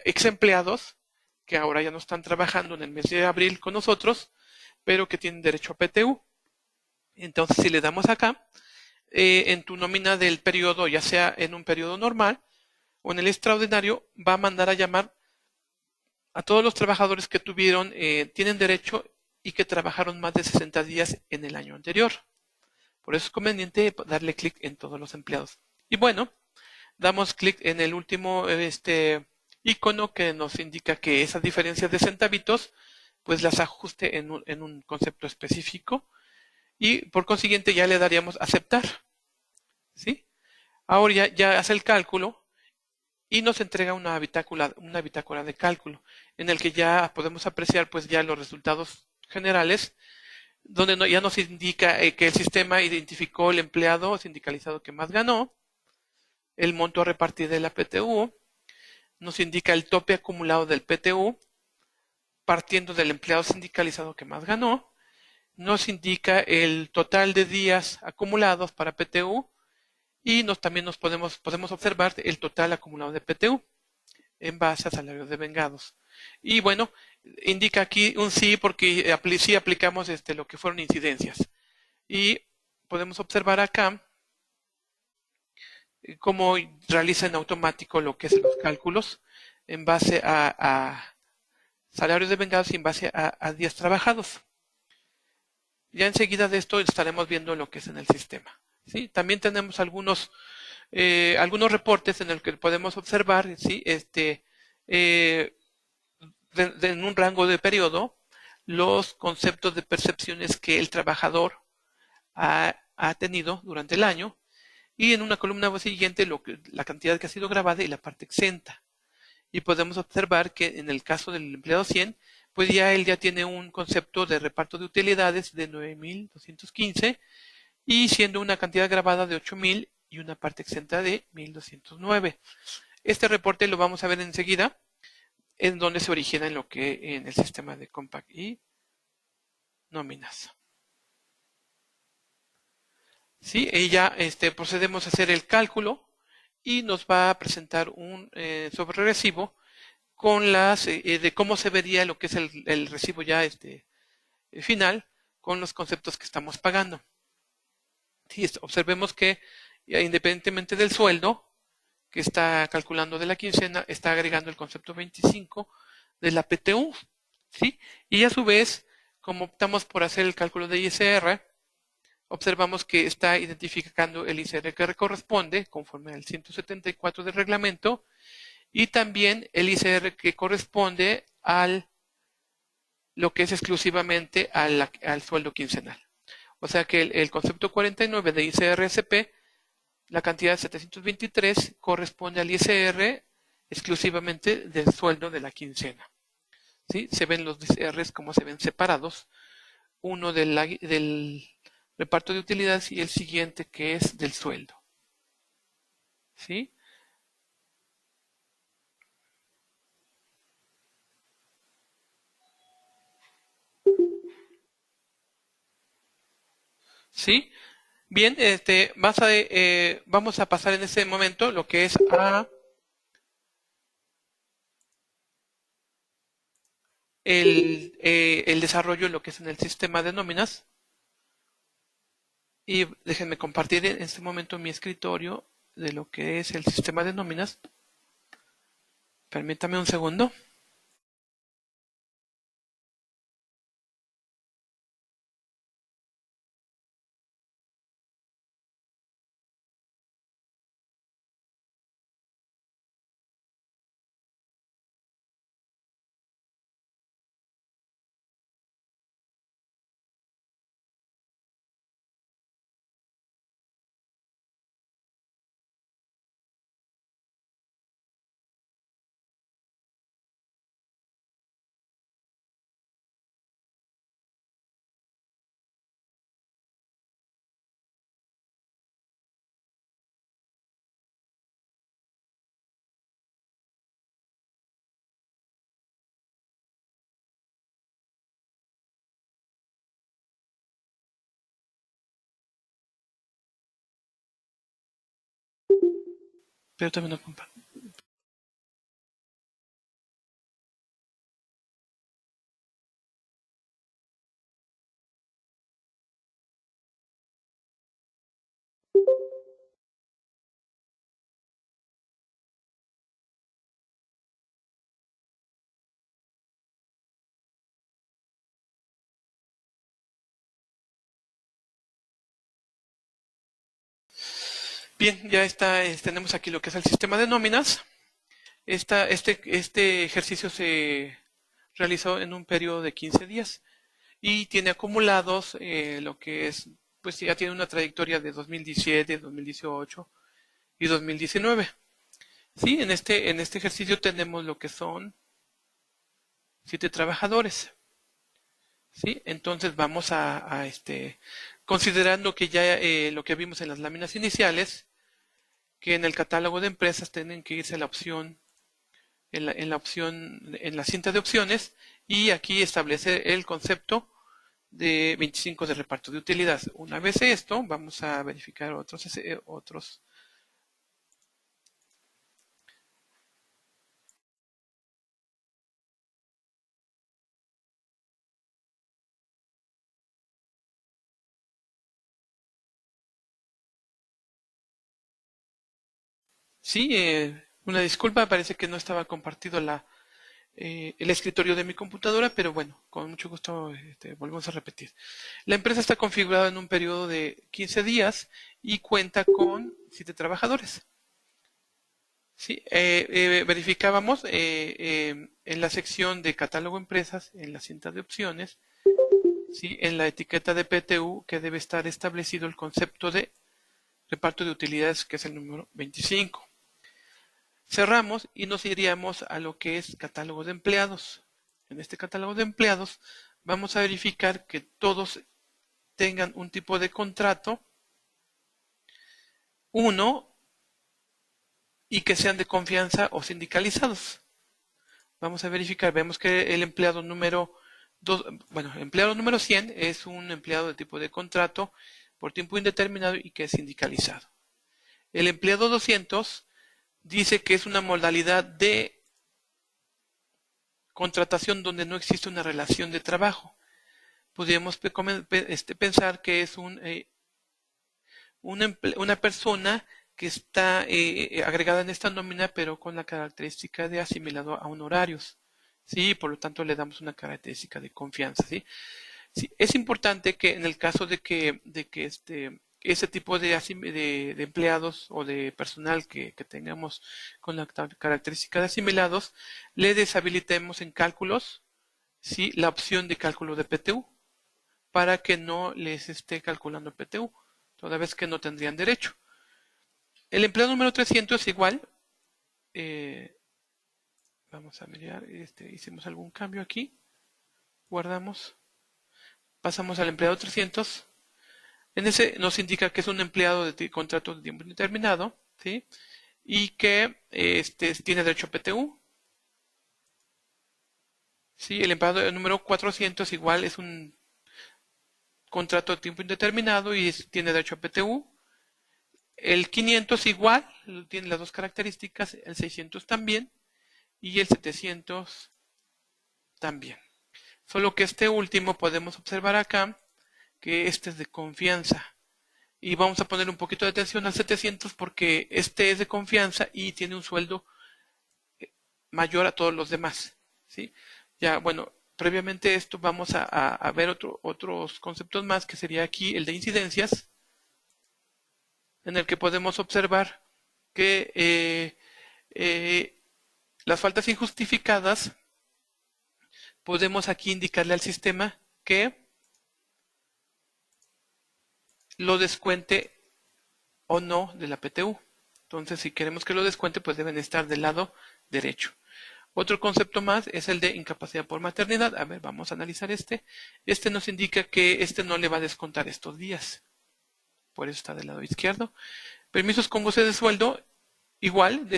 S1: ex empleados que ahora ya no están trabajando en el mes de abril con nosotros, pero que tienen derecho a PTU. Entonces, si le damos acá, en tu nómina del periodo, ya sea en un periodo normal o en el extraordinario, va a mandar a llamar a todos los trabajadores que tienen derecho y que trabajaron más de 60 días en el año anterior. Por eso es conveniente darle clic en todos los empleados. Y bueno, damos clic en el último icono que nos indica que esas diferencias de centavitos pues las ajuste en un concepto específico, y por consiguiente ya le daríamos aceptar. ¿Sí? Ahora ya hace el cálculo y nos entrega una bitácora de cálculo en el que ya podemos apreciar pues ya los resultados generales, donde ya nos indica que el sistema identificó el empleado sindicalizado que más ganó, el monto a repartir de la PTU, nos indica el tope acumulado del PTU partiendo del empleado sindicalizado que más ganó, nos indica el total de días acumulados para PTU y también podemos observar el total acumulado de PTU en base a salarios devengados. Y bueno, indica aquí un sí porque sí aplicamos lo que fueron incidencias. Y podemos observar acá cómo realiza en automático lo que es los cálculos en base a salarios devengados y en base a días trabajados. Ya enseguida de esto estaremos viendo lo que es en el sistema. ¿Sí? También tenemos algunos reportes en el que podemos observar, ¿sí? En un rango de periodo, los conceptos de percepciones que el trabajador ha tenido durante el año, y en una columna siguiente la cantidad que ha sido grabada y la parte exenta. Y podemos observar que en el caso del empleado 100, pues él ya tiene un concepto de reparto de utilidades de 9.215, y siendo una cantidad grabada de 8.000 y una parte exenta de 1.209. Este reporte lo vamos a ver enseguida, en donde se origina en el sistema de Compact y nóminas. ¿Sí? Y ya procedemos a hacer el cálculo y nos va a presentar un sobre recibo con de cómo se vería lo que es el recibo ya final con los conceptos que estamos pagando. Sí, observemos que independientemente del sueldo que está calculando de la quincena, está agregando el concepto 25 de la PTU. ¿Sí? Y a su vez, como optamos por hacer el cálculo de ISR, observamos que está identificando el ISR que corresponde conforme al 174 del reglamento, y también el ISR que corresponde lo que es exclusivamente al sueldo quincenal. O sea que el concepto 49 de ISR-SP, la cantidad de 723, corresponde al ISR exclusivamente del sueldo de la quincena. ¿Sí? Se ven los ISRs como se ven separados, uno del reparto de utilidades y el siguiente que es del sueldo. ¿Sí? ¿Sí? Bien, vamos a pasar en este momento lo que es el desarrollo de lo que es en el sistema de nóminas. Y déjenme compartir en este momento mi escritorio de lo que es el sistema de nóminas. Permítame un segundo. Pero también no comparto. Bien, ya está, tenemos aquí lo que es el sistema de nóminas. Este ejercicio se realizó en un periodo de 15 días y tiene acumulados lo que es, pues ya tiene una trayectoria de 2017, 2018 y 2019. Sí, en este ejercicio tenemos lo que son 7 trabajadores. Sí, entonces vamos considerando que ya lo que vimos en las láminas iniciales, que en el catálogo de empresas tienen que irse a la opción en la cinta de opciones y aquí establecer el concepto de 25 de reparto de utilidad. Una vez esto, vamos a verificar otros. Sí, una disculpa, parece que no estaba compartido el escritorio de mi computadora, pero bueno, con mucho gusto volvemos a repetir. La empresa está configurada en un periodo de 15 días y cuenta con 7 trabajadores. Sí, verificábamos en la sección de catálogo empresas, en la cinta de opciones, sí, en la etiqueta de PTU que debe estar establecido el concepto de reparto de utilidades, que es el número 25. Cerramos y nos iríamos a lo que es catálogo de empleados. En este catálogo de empleados vamos a verificar que todos tengan un tipo de contrato, uno, y que sean de confianza o sindicalizados. Vamos a verificar, vemos que el empleado número 2, bueno, el empleado número 100 es un empleado de tipo de contrato por tiempo indeterminado y que es sindicalizado. El empleado 200 dice que es una modalidad de contratación donde no existe una relación de trabajo. Podríamos pensar que es una persona que está agregada en esta nómina, pero con la característica de asimilado a honorarios. Sí, por lo tanto le damos una característica de confianza. ¿Sí? Sí, es importante que en el caso de que ese tipo de empleados o de personal que tengamos con la característica de asimilados, le deshabilitemos en cálculos, ¿sí? La opción de cálculo de PTU para que no les esté calculando PTU, toda vez que no tendrían derecho. El empleado número 300 igual, eh, vamos a mirar, hicimos algún cambio aquí, guardamos, pasamos al empleado 300. En ese nos indica que es un empleado de contrato de tiempo indeterminado, ¿sí? Y que tiene derecho a PTU. Sí, el empleado número 400 igual es un contrato de tiempo indeterminado y tiene derecho a PTU. El 500 igual, tiene las dos características, el 600 también y el 700 también. Solo que este último podemos observar acá que este es de confianza. Y vamos a poner un poquito de atención al 700 porque este es de confianza y tiene un sueldo mayor a todos los demás. ¿Sí? Ya, bueno, previamente esto vamos a ver otros conceptos más, que sería aquí el de incidencias, en el que podemos observar que las faltas injustificadas, podemos aquí indicarle al sistema que lo descuente o no de la PTU. Entonces, si queremos que lo descuente, pues deben estar del lado derecho. Otro concepto más es el de incapacidad por maternidad. A ver, vamos a analizar este. Este nos indica que este no le va a descontar estos días. Por eso está del lado izquierdo. Permisos con goce de sueldo, igual,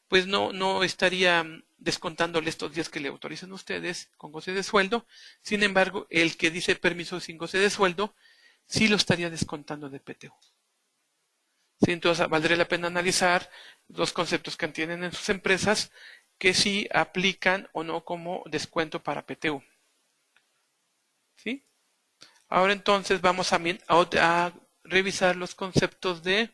S1: pues no estaría descontándole estos días que le autorizan ustedes con goce de sueldo. Sin embargo, el que dice permiso sin goce de sueldo, sí lo estaría descontando de PTU. Sí, entonces valdría la pena analizar los conceptos que tienen en sus empresas que sí aplican o no como descuento para PTU. ¿Sí? Ahora entonces vamos a revisar los conceptos de...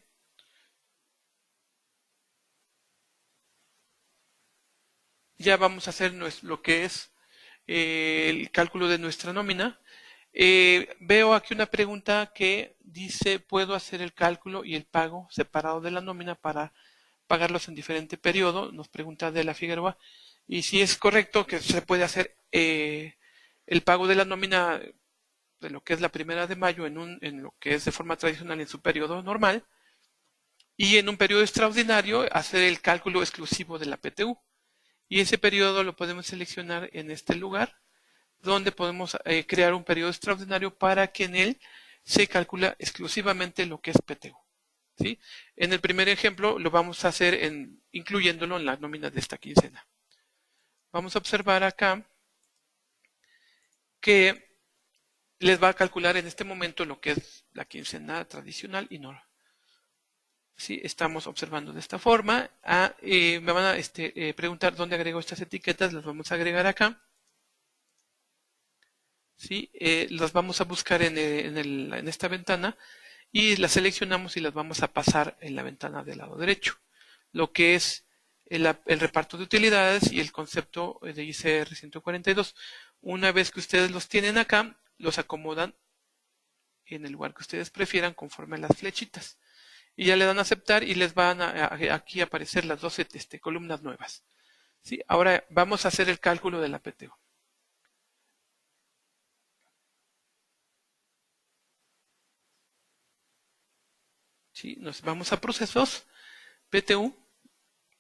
S1: Ya vamos a hacer lo que es el cálculo de nuestra nómina. Veo aquí una pregunta que dice, ¿puedo hacer el cálculo y el pago separado de la nómina para pagarlos en diferente periodo? Nos pregunta Adela Figueroa. Y si es correcto que se puede hacer el pago de la nómina de lo que es la 1 de mayo en lo que es de forma tradicional en su periodo normal, y en un periodo extraordinario hacer el cálculo exclusivo de la PTU. Y ese periodo lo podemos seleccionar en este lugar, donde podemos crear un periodo extraordinario para que en él se calcula exclusivamente lo que es PTU. ¿Sí? En el primer ejemplo lo vamos a hacer incluyéndolo en la nómina de esta quincena. Vamos a observar acá que les va a calcular en este momento lo que es la quincena tradicional y no. Sí, estamos observando de esta forma. Me van a preguntar dónde agrego estas etiquetas. Las vamos a agregar acá. ¿Sí? Las vamos a buscar en esta ventana y las seleccionamos y las vamos a pasar en la ventana del lado derecho. Lo que es el reparto de utilidades y el concepto de ICR 142. Una vez que ustedes los tienen acá, los acomodan en el lugar que ustedes prefieran conforme a las flechitas. Y ya le dan a aceptar y les van aquí a aparecer las dos columnas nuevas. ¿Sí? Ahora vamos a hacer el cálculo de la PTU. ¿Sí? Nos vamos a procesos, PTU,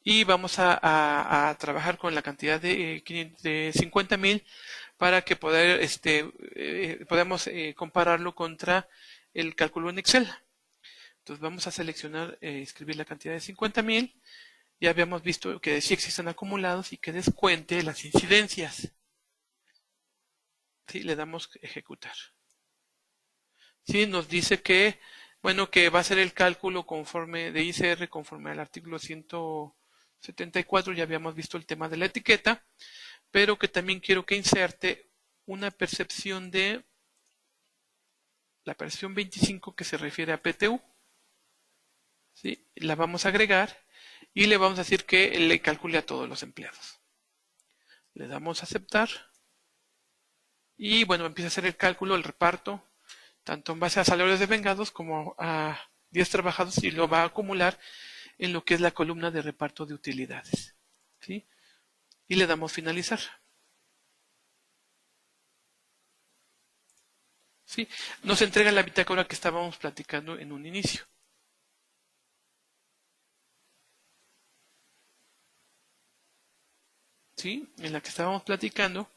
S1: y vamos a trabajar con la cantidad de 50,000 para que podamos compararlo contra el cálculo en Excel. Entonces vamos a seleccionar, escribir la cantidad de 50,000. Ya habíamos visto que sí existen acumulados y que descuente las incidencias. ¿Sí? Le damos ejecutar. Sí, nos dice que, bueno, que va a ser el cálculo conforme de ICR conforme al artículo 174, ya habíamos visto el tema de la etiqueta, pero que también quiero que inserte una percepción de la percepción 25 que se refiere a PTU. ¿Sí? La vamos a agregar y le vamos a decir que le calcule a todos los empleados. Le damos a aceptar y bueno, empieza a hacer el cálculo, el reparto, tanto en base a salarios devengados como a 10 trabajados y lo va a acumular en lo que es la columna de reparto de utilidades. ¿Sí? Y le damos finalizar. ¿Sí? Nos entrega la bitácora que estábamos platicando en un inicio. ¿Sí? En la que estábamos platicando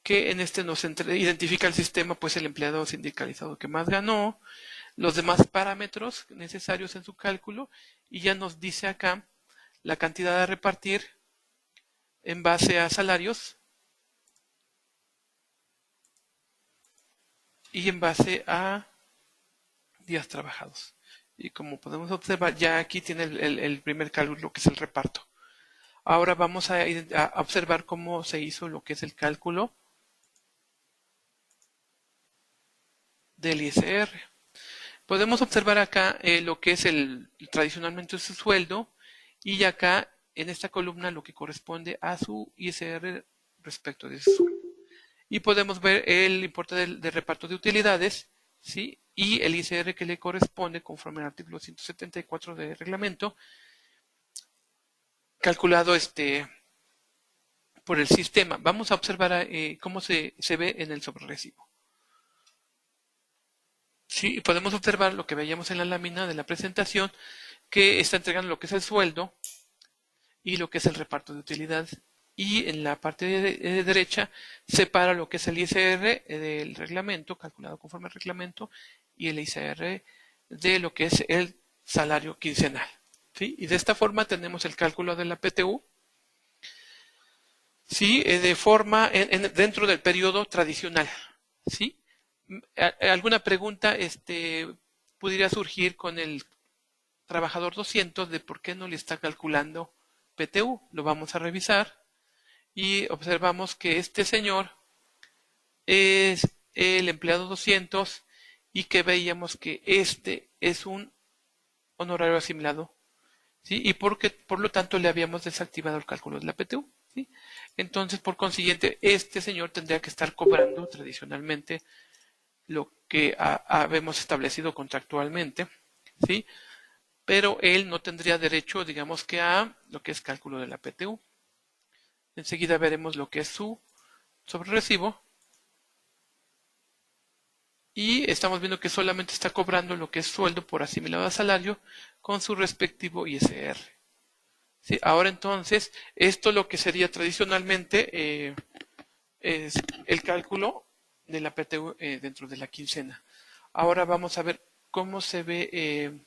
S1: que en este nos identifica el sistema pues el empleado sindicalizado que más ganó, los demás parámetros necesarios en su cálculo y ya nos dice acá la cantidad a repartir en base a salarios y en base a días trabajados. Y como podemos observar, ya aquí tiene el primer cálculo que es el reparto. Ahora vamos a observar cómo se hizo lo que es el cálculo del ISR. Podemos observar acá lo que es tradicionalmente su sueldo y acá en esta columna lo que corresponde a su ISR respecto de su sueldo. Y podemos ver el importe de reparto de utilidades, ¿sí? Y el ISR que le corresponde conforme al artículo 174 del reglamento, calculado por el sistema. Vamos a observar cómo se ve en el sobrerecibo. Sí, podemos observar lo que veíamos en la lámina de la presentación, que está entregando lo que es el sueldo y lo que es el reparto de utilidades. Y en la parte derecha separa lo que es el ISR del reglamento, calculado conforme al reglamento, y el ISR de lo que es el salario quincenal. ¿Sí? Y de esta forma tenemos el cálculo de la PTU, ¿sí? De forma dentro del periodo tradicional. ¿Sí? ¿Alguna pregunta pudiera surgir con el trabajador 200 de por qué no le está calculando PTU? Lo vamos a revisar y observamos que este señor es el empleado 200 y que veíamos que este es un honorario asimilado, ¿sí? Y por lo tanto le habíamos desactivado el cálculo de la PTU, ¿sí? Entonces, por consiguiente, este señor tendría que estar cobrando tradicionalmente lo que habemos establecido contractualmente, ¿sí? Pero él no tendría derecho, digamos que a lo que es cálculo de la PTU. Enseguida veremos lo que es su sobrerecibo. Y estamos viendo que solamente está cobrando lo que es sueldo por asimilado a salario con su respectivo ISR. ¿Sí? Ahora entonces, esto lo que sería tradicionalmente es el cálculo de la PTU dentro de la quincena. Ahora vamos a ver cómo se ve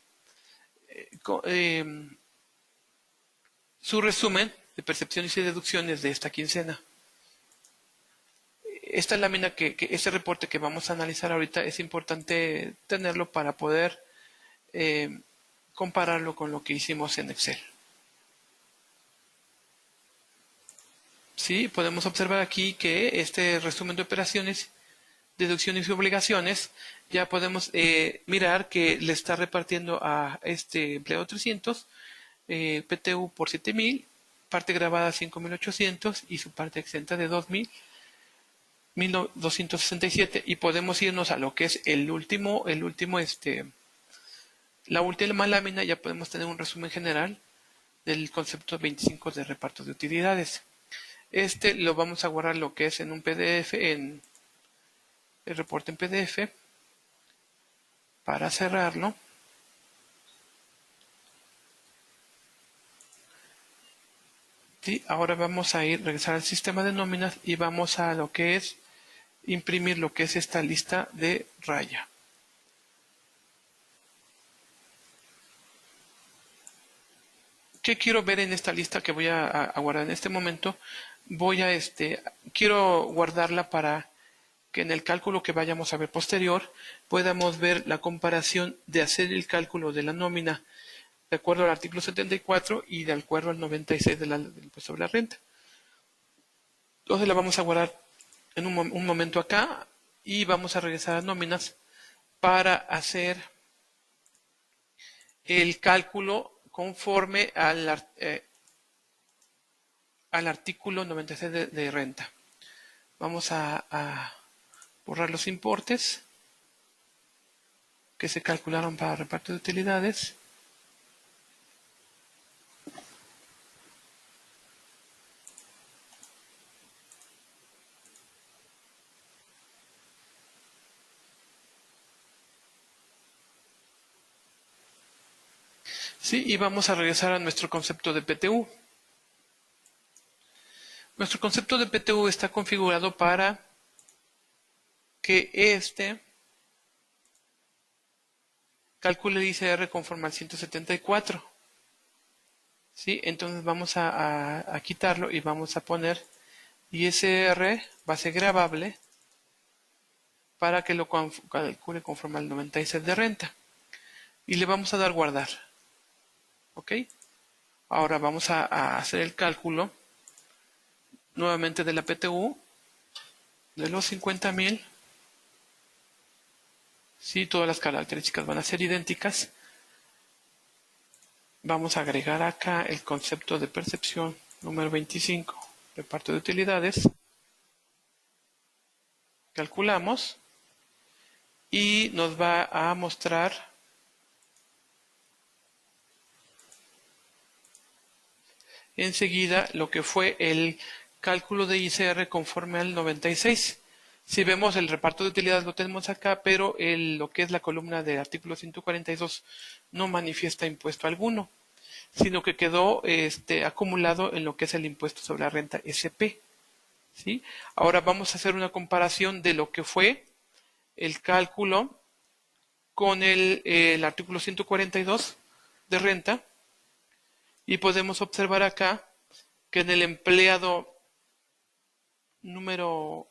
S1: su resumen de percepciones y deducciones de esta quincena. Esta lámina, este reporte que vamos a analizar ahorita, es importante tenerlo para poder compararlo con lo que hicimos en Excel. Sí, podemos observar aquí que este resumen de operaciones, deducciones y obligaciones, ya podemos mirar que le está repartiendo a este empleado 300, PTU por 7,000, parte grabada 5,800 y su parte exenta de 2,000. 1267 y podemos irnos a lo que es la última lámina. Ya podemos tener un resumen general del concepto 25 de reparto de utilidades. Lo vamos a guardar lo que es en un PDF, en el reporte en PDF, para cerrarlo. Sí, ahora vamos a regresar al sistema de nóminas y vamos a lo que es imprimir lo que es esta lista de raya. ¿Qué quiero ver en esta lista que voy a guardar en este momento? Quiero guardarla para que en el cálculo que vayamos a ver posterior podamos ver la comparación de hacer el cálculo de la nómina de acuerdo al artículo 74 y de acuerdo al 96 del impuesto sobre la renta. Entonces la vamos a guardar en un momento acá y vamos a regresar a nóminas para hacer el cálculo conforme al artículo 96 de renta. Vamos a borrar los importes que se calcularon para reparto de utilidades. Sí, y vamos a regresar a nuestro concepto de PTU. Nuestro concepto de PTU está configurado para que calcule el ISR conforme al 174. ¿Sí? Entonces vamos a quitarlo y vamos a poner ISR base gravable para que lo calcule conforme al 96 de renta. Y le vamos a dar guardar. ¿Ok? Ahora vamos a hacer el cálculo nuevamente de la PTU de los 50,000 Sí, todas las características van a ser idénticas. Vamos a agregar acá el concepto de percepción número 25, reparto de utilidades. Calculamos y nos va a mostrar enseguida lo que fue el cálculo de ICR conforme al 96. Si vemos el reparto de utilidades lo tenemos acá, pero lo que es la columna del artículo 142 no manifiesta impuesto alguno, sino que quedó acumulado en lo que es el impuesto sobre la renta SP. ¿Sí? Ahora vamos a hacer una comparación de lo que fue el cálculo con el artículo 142 de renta y podemos observar acá que en el empleado número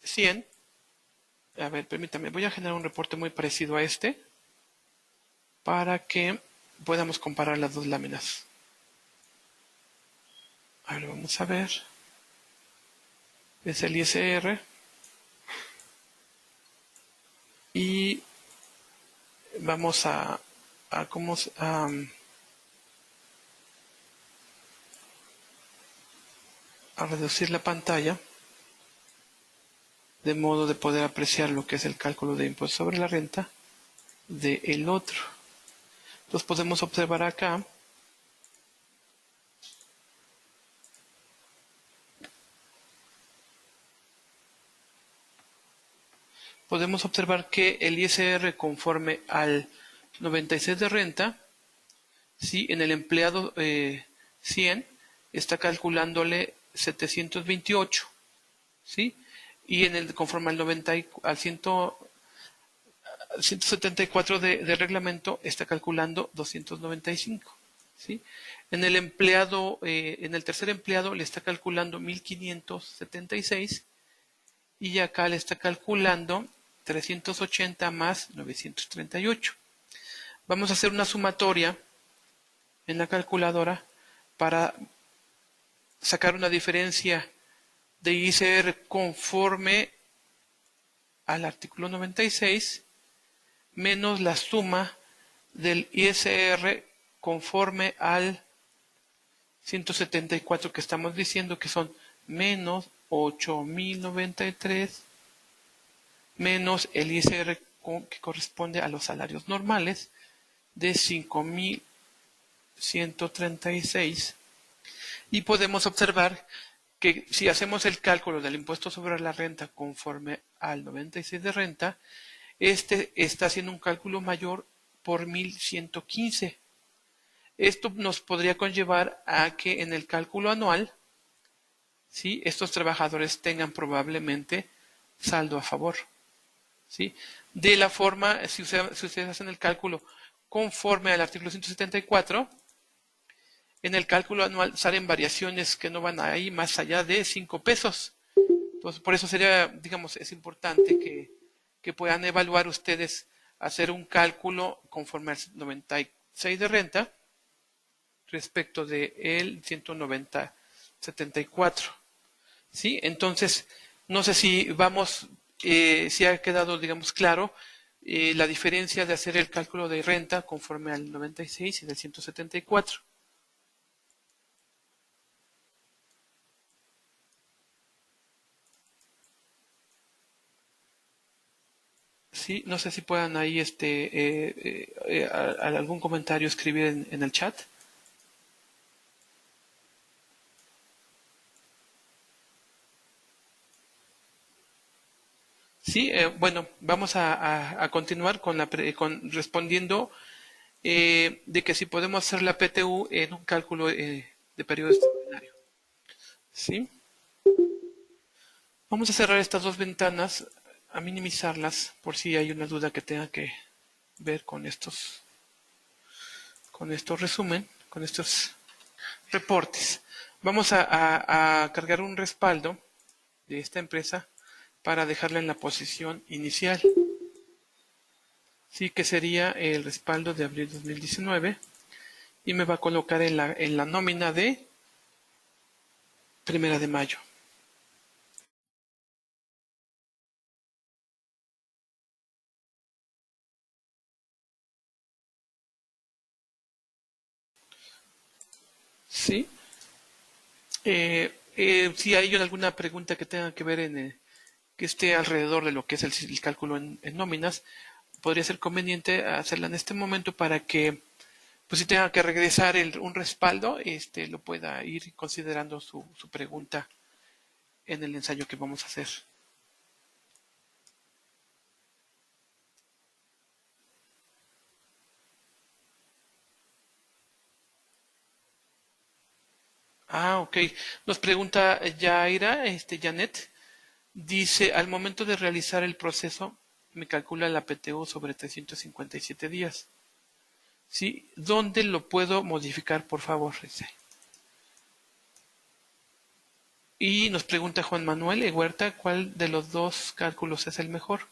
S1: 100, a ver, permítame, voy a generar un reporte muy parecido a este para que podamos comparar las dos láminas. A ver, vamos a ver. Es el ISR y vamos a reducir la pantalla de modo de poder apreciar lo que es el cálculo de impuesto sobre la renta del otro. Entonces podemos observar acá que el ISR conforme al 96 de renta, ¿sí? En el empleado 100 está calculándole 728, ¿sí? Y en el conforme al 90 al 174 de reglamento está calculando 295, ¿sí? En el empleado, en el tercer empleado le está calculando 1576 y acá le está calculando 380 más 938. Vamos a hacer una sumatoria en la calculadora para sacar una diferencia de ICR conforme al artículo 96 menos la suma del ISR conforme al 174 que estamos diciendo que son menos 8.093 menos el ISR que corresponde a los salarios normales de 5.136 y podemos observar que si hacemos el cálculo del impuesto sobre la renta conforme al 96 de renta, está haciendo un cálculo mayor por 1.115. Esto nos podría conllevar a que en el cálculo anual, ¿sí?, estos trabajadores tengan probablemente saldo a favor, ¿sí? De la forma, si ustedes hacen el cálculo conforme al artículo 174, en el cálculo anual salen variaciones que no van ahí más allá de 5 pesos. Entonces, por eso sería, digamos, es importante que puedan evaluar ustedes, hacer un cálculo conforme al 96 de renta respecto de el 190.74. ¿Sí? Entonces, no sé si si ha quedado, digamos, claro la diferencia de hacer el cálculo de renta conforme al 96 y del 174. Sí, no sé si puedan ahí algún comentario escribir en el chat. Sí, bueno, vamos a continuar con respondiendo de que si podemos hacer la PTU en un cálculo de periodo extraordinario. ¿Sí? Vamos a cerrar estas dos ventanas, a minimizarlas por si hay una duda que tenga que ver con estos resumen, con estos reportes. Vamos a cargar un respaldo de esta empresa para dejarla en la posición inicial. Sí, que sería el respaldo de abril 2019 y me va a colocar en la nómina de 1 de mayo. Sí. Si hay alguna pregunta que tenga que ver que esté alrededor de lo que es el cálculo en nóminas, podría ser conveniente hacerla en este momento para que, pues si tenga que regresar un respaldo, lo pueda ir considerando su pregunta en el ensayo que vamos a hacer. Ah, ok. Nos pregunta Yaira, Janet, dice, al momento de realizar el proceso, me calcula la PTU sobre 357 días. ¿Sí? ¿Dónde lo puedo modificar, por favor? Dice. Y nos pregunta Juan Manuel Huerta, ¿cuál de los dos cálculos es el mejor?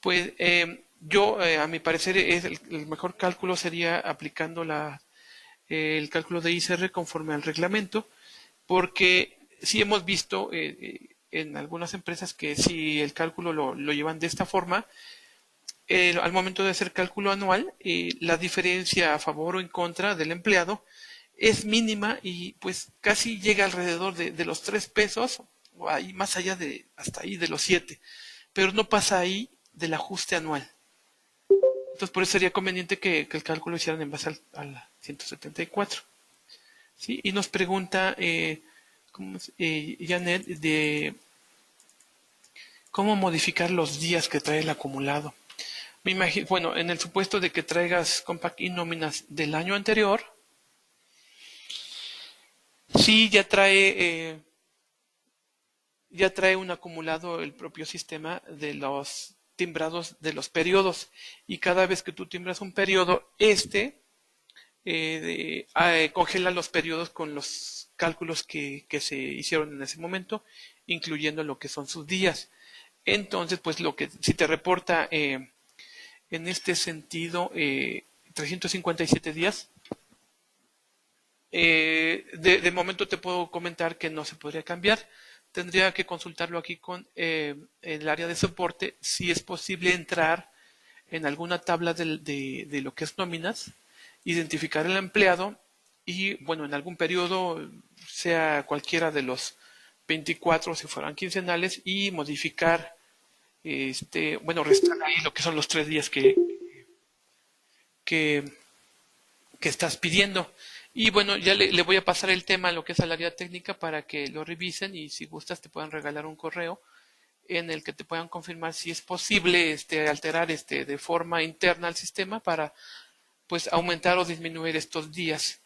S1: Pues a mi parecer, el mejor cálculo sería aplicando el cálculo de ICR conforme al reglamento, porque sí hemos visto en algunas empresas que si el cálculo lo llevan de esta forma, al momento de hacer cálculo anual, la diferencia a favor o en contra del empleado es mínima y pues casi llega alrededor de los 3 pesos o ahí más allá hasta ahí de los 7, pero no pasa ahí del ajuste anual. Entonces por eso sería conveniente que el cálculo lo hicieran en base al 174. ¿Sí? Y nos pregunta Janet de cómo modificar los días que trae el acumulado. Me imagino, bueno, en el supuesto de que traigas compact y nóminas del año anterior, sí ya trae un acumulado el propio sistema de los timbrados de los periodos. Y cada vez que tú timbras un periodo, congela los periodos con los cálculos que se hicieron en ese momento, incluyendo lo que son sus días. Entonces, pues si te reporta en este sentido 357 días, de momento te puedo comentar que no se podría cambiar. Tendría que consultarlo aquí con el área de soporte si es posible entrar en alguna tabla de lo que es nóminas, identificar el empleado y, bueno, en algún periodo, sea cualquiera de los 24 si fueran quincenales, y modificar, bueno, restar ahí lo que son los 3 días que, que estás pidiendo. Y bueno, ya le voy a pasar el tema a lo que es al área técnica para que lo revisen y si gustas te puedan regalar un correo en el que te puedan confirmar si es posible alterar de forma interna al sistema para pues aumentar o disminuir estos días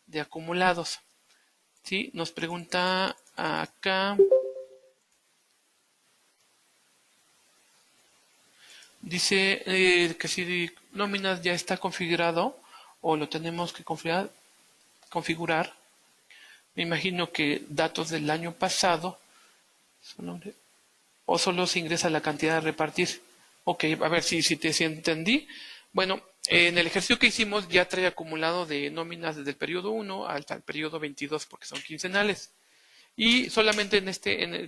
S1: de acumulados. ¿Sí? Nos pregunta acá, dice que si nóminas ya está configurado o lo tenemos que configurar. Me imagino que datos del año pasado o solo se ingresa la cantidad a repartir. Ok, a ver si entendí. Bueno, en el ejercicio que hicimos ya trae acumulado de nóminas desde el periodo 1 hasta el periodo 22 porque son quincenales. Y solamente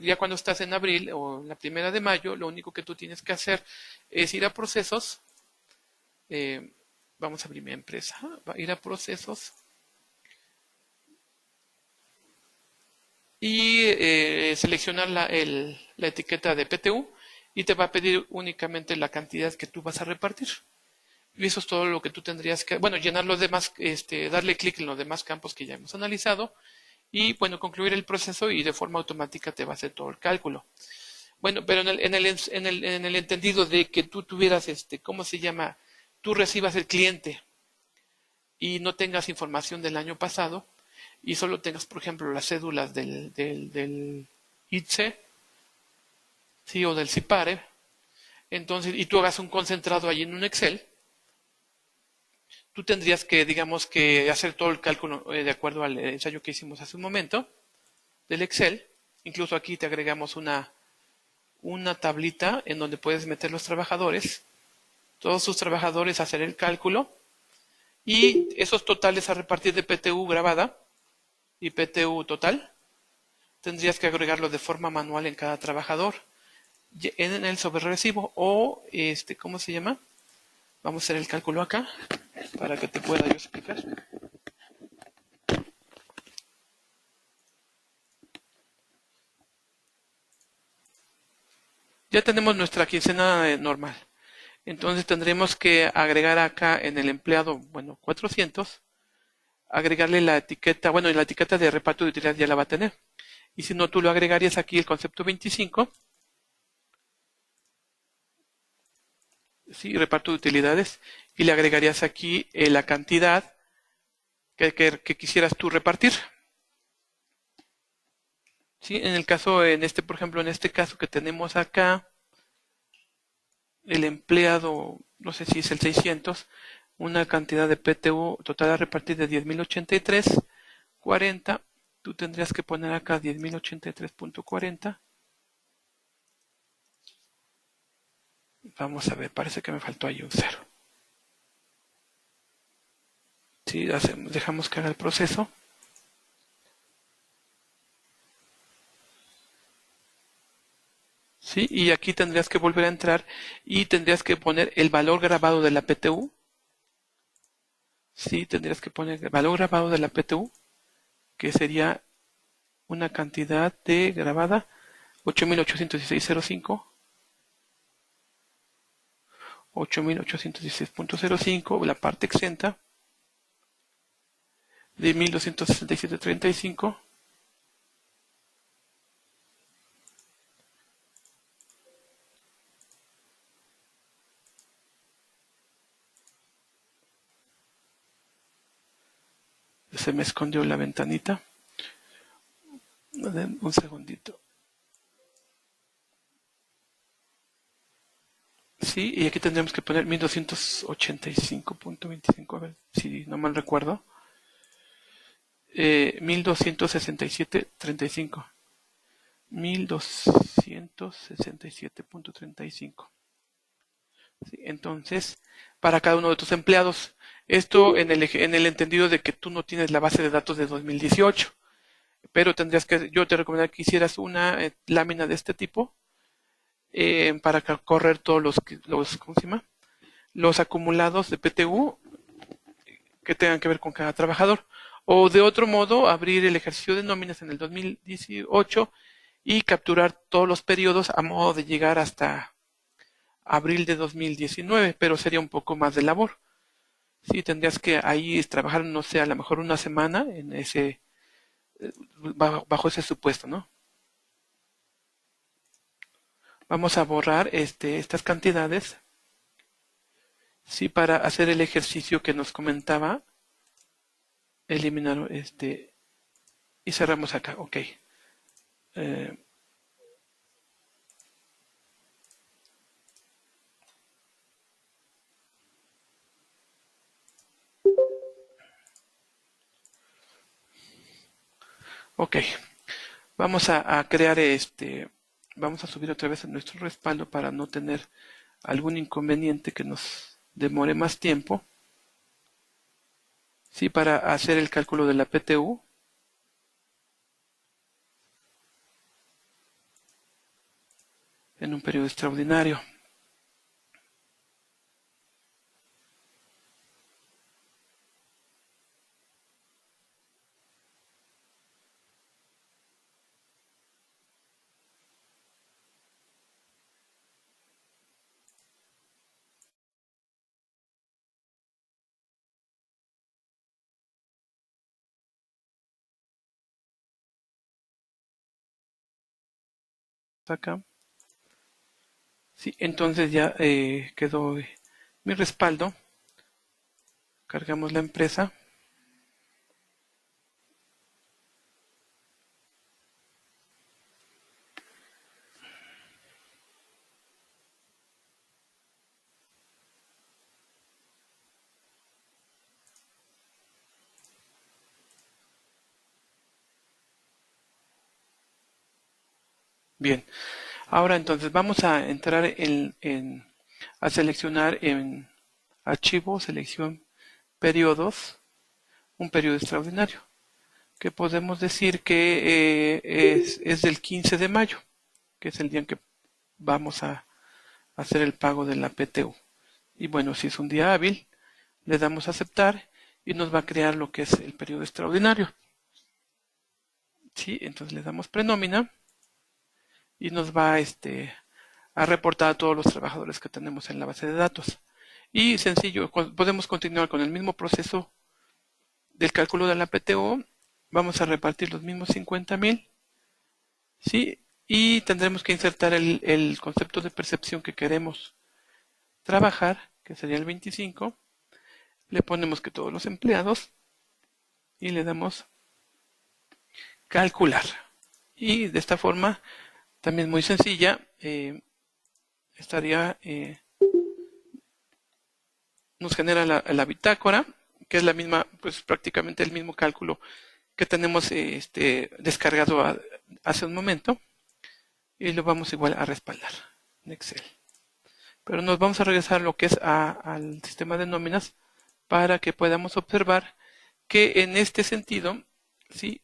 S1: ya cuando estás en abril o en la 1 de mayo, lo único que tú tienes que hacer es ir a procesos. Vamos a abrir mi empresa. Ir a procesos. Y seleccionar la etiqueta de PTU y te va a pedir únicamente la cantidad que tú vas a repartir. Y eso es todo lo que tú tendrías que, bueno, llenar los demás, darle clic en los demás campos que ya hemos analizado y, bueno, concluir el proceso y de forma automática te va a hacer todo el cálculo. Bueno, pero en el entendido de que tú tuvieras, ¿cómo se llama? Tú recibas el cliente y no tengas información del año pasado y solo tengas, por ejemplo, las cédulas del ITSE, ¿sí? O del CIPARE, entonces, y tú hagas un concentrado ahí en un Excel, tú tendrías que, digamos, que hacer todo el cálculo de acuerdo al ensayo que hicimos hace un momento del Excel. Incluso aquí te agregamos una tablita en donde puedes meter los trabajadores, todos sus trabajadores, hacer el cálculo y esos totales a repartir de PTU grabada y PTU total, tendrías que agregarlo de forma manual en cada trabajador en el sobre recibo o ¿cómo se llama? Vamos a hacer el cálculo acá para que te pueda yo explicar. Ya tenemos nuestra quincena normal. Entonces tendremos que agregar acá en el empleado, bueno, 400, agregarle la etiqueta, bueno, y la etiqueta de reparto de utilidad ya la va a tener. Y si no, tú lo agregarías aquí el concepto 25, ¿sí? Reparto de utilidades, y le agregarías aquí la cantidad que quisieras tú repartir. ¿Sí? En el caso, por ejemplo, en este caso que tenemos acá, el empleado, no sé si es el 600, una cantidad de PTU total a repartir de 10.083.40. Tú tendrías que poner acá 10.083.40. Vamos a ver, parece que me faltó ahí un cero. Sí, dejamos que haga el proceso. Sí, y aquí tendrías que volver a entrar y tendrías que poner el valor grabado de la PTU. Sí, tendrías que poner el valor grabado de la PTU, que sería una cantidad de grabada 8.816.05, 8.816.05, la parte exenta de 1.267.35. Se me escondió la ventanita. Un segundito. Sí, y aquí tendríamos que poner 1285.25, a ver si no mal recuerdo. 1267.35. 1267.35. ¿Sí? Entonces, para cada uno de tus empleados, esto en el entendido de que tú no tienes la base de datos de 2018, pero yo te recomendaría que hicieras una lámina de este tipo para correr todos ¿cómo se llama? Los acumulados de PTU que tengan que ver con cada trabajador. O de otro modo, abrir el ejercicio de nóminas en el 2018 y capturar todos los periodos a modo de llegar hasta abril de 2019, pero sería un poco más de labor. Sí, tendrías que ahí trabajar, no sé, a lo mejor una semana en bajo ese supuesto, ¿no? Vamos a borrar estas cantidades, sí, para hacer el ejercicio que nos comentaba, eliminar y cerramos acá, ok. Eh, ok, vamos a crear vamos a subir otra vez nuestro respaldo para no tener algún inconveniente que nos demore más tiempo. Sí, para hacer el cálculo de la PTU. En un periodo extraordinario. Acá. Sí, entonces ya quedó mi respaldo. Cargamos la empresa. Bien. Ahora entonces vamos a entrar a seleccionar en archivo, selección, periodos, un periodo extraordinario, que podemos decir que es del 15 de mayo, que es el día en que vamos a hacer el pago de la PTU. Y bueno, si es un día hábil, le damos a aceptar y nos va a crear lo que es el periodo extraordinario. Sí, entonces le damos prenómina y nos va a reportar a todos los trabajadores que tenemos en la base de datos. Y sencillo, podemos continuar con el mismo proceso del cálculo de la PTO. Vamos a repartir los mismos 50,000, ¿sí? Y tendremos que insertar el concepto de percepción que queremos trabajar, que sería el 25. Le ponemos que todos los empleados y le damos calcular. Y de esta forma, también muy sencilla, nos genera la bitácora, que es la misma, pues prácticamente el mismo cálculo que tenemos descargado hace un momento, y lo vamos igual a respaldar en Excel. Pero nos vamos a regresar lo que es al sistema de nóminas para que podamos observar que en este sentido, ¿sí?,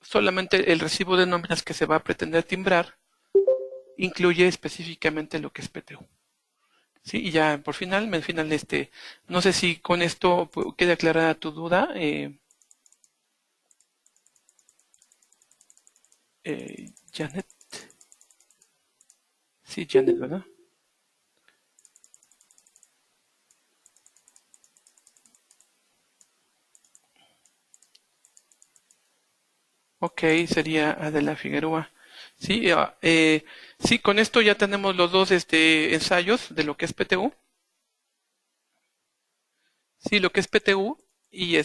S1: solamente el recibo de nóminas que se va a pretender timbrar incluye específicamente lo que es PTU. Sí, y ya por final, no sé si con esto queda aclarada tu duda, Janet. Sí, Janet, ¿verdad? Ok, sería Adela Figueroa. Sí, sí, con esto ya tenemos los dos ensayos de lo que es PTU. Sí, lo que es PTU y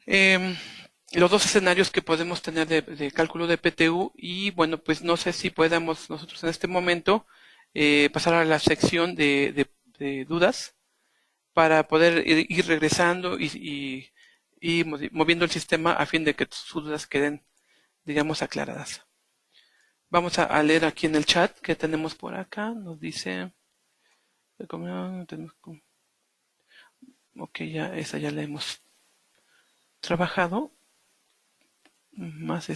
S1: em, los dos escenarios que podemos tener de cálculo de PTU. Y bueno, pues no sé si podamos nosotros en este momento pasar a la sección de dudas para poder ir regresando y moviendo el sistema a fin de que sus dudas queden, digamos, aclaradas. Vamos a leer aquí en el chat que tenemos por acá. Nos dice, ok, ya esa ya la hemos trabajado. Más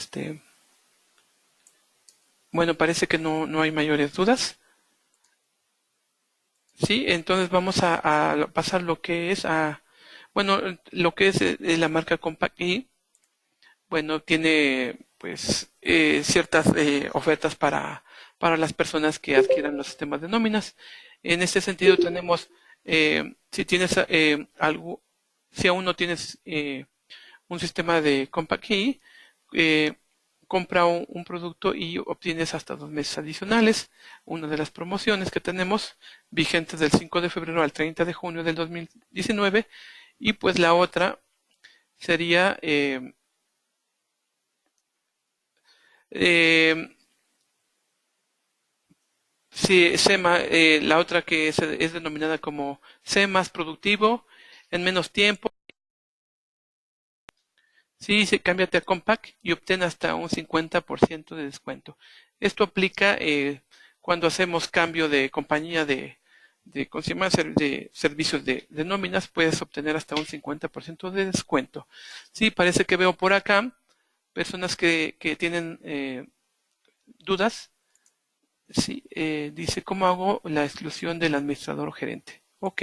S1: bueno, parece que no hay mayores dudas. Sí, entonces vamos a pasar lo que es bueno, lo que es la marca Compact I. Bueno, tiene pues ciertas ofertas para las personas que adquieran los sistemas de nóminas. En este sentido tenemos, si tienes si aún no tienes un sistema de Compact Key, compra un producto y obtienes hasta 2 meses adicionales. Una de las promociones que tenemos vigentes del 5 de febrero al 30 de junio del 2019. Y pues la otra sería eh, sí, SEMA, la otra que es denominada como C más productivo en menos tiempo. Sí, sí, cámbiate a Compact y obtén hasta un 50% de descuento. Esto aplica cuando hacemos cambio de compañía ¿cómo se llama?, de servicios de nóminas, puedes obtener hasta un 50% de descuento. Sí, parece que veo por acá personas que tienen dudas. Sí, dice, ¿cómo hago la exclusión del administrador o gerente? Ok,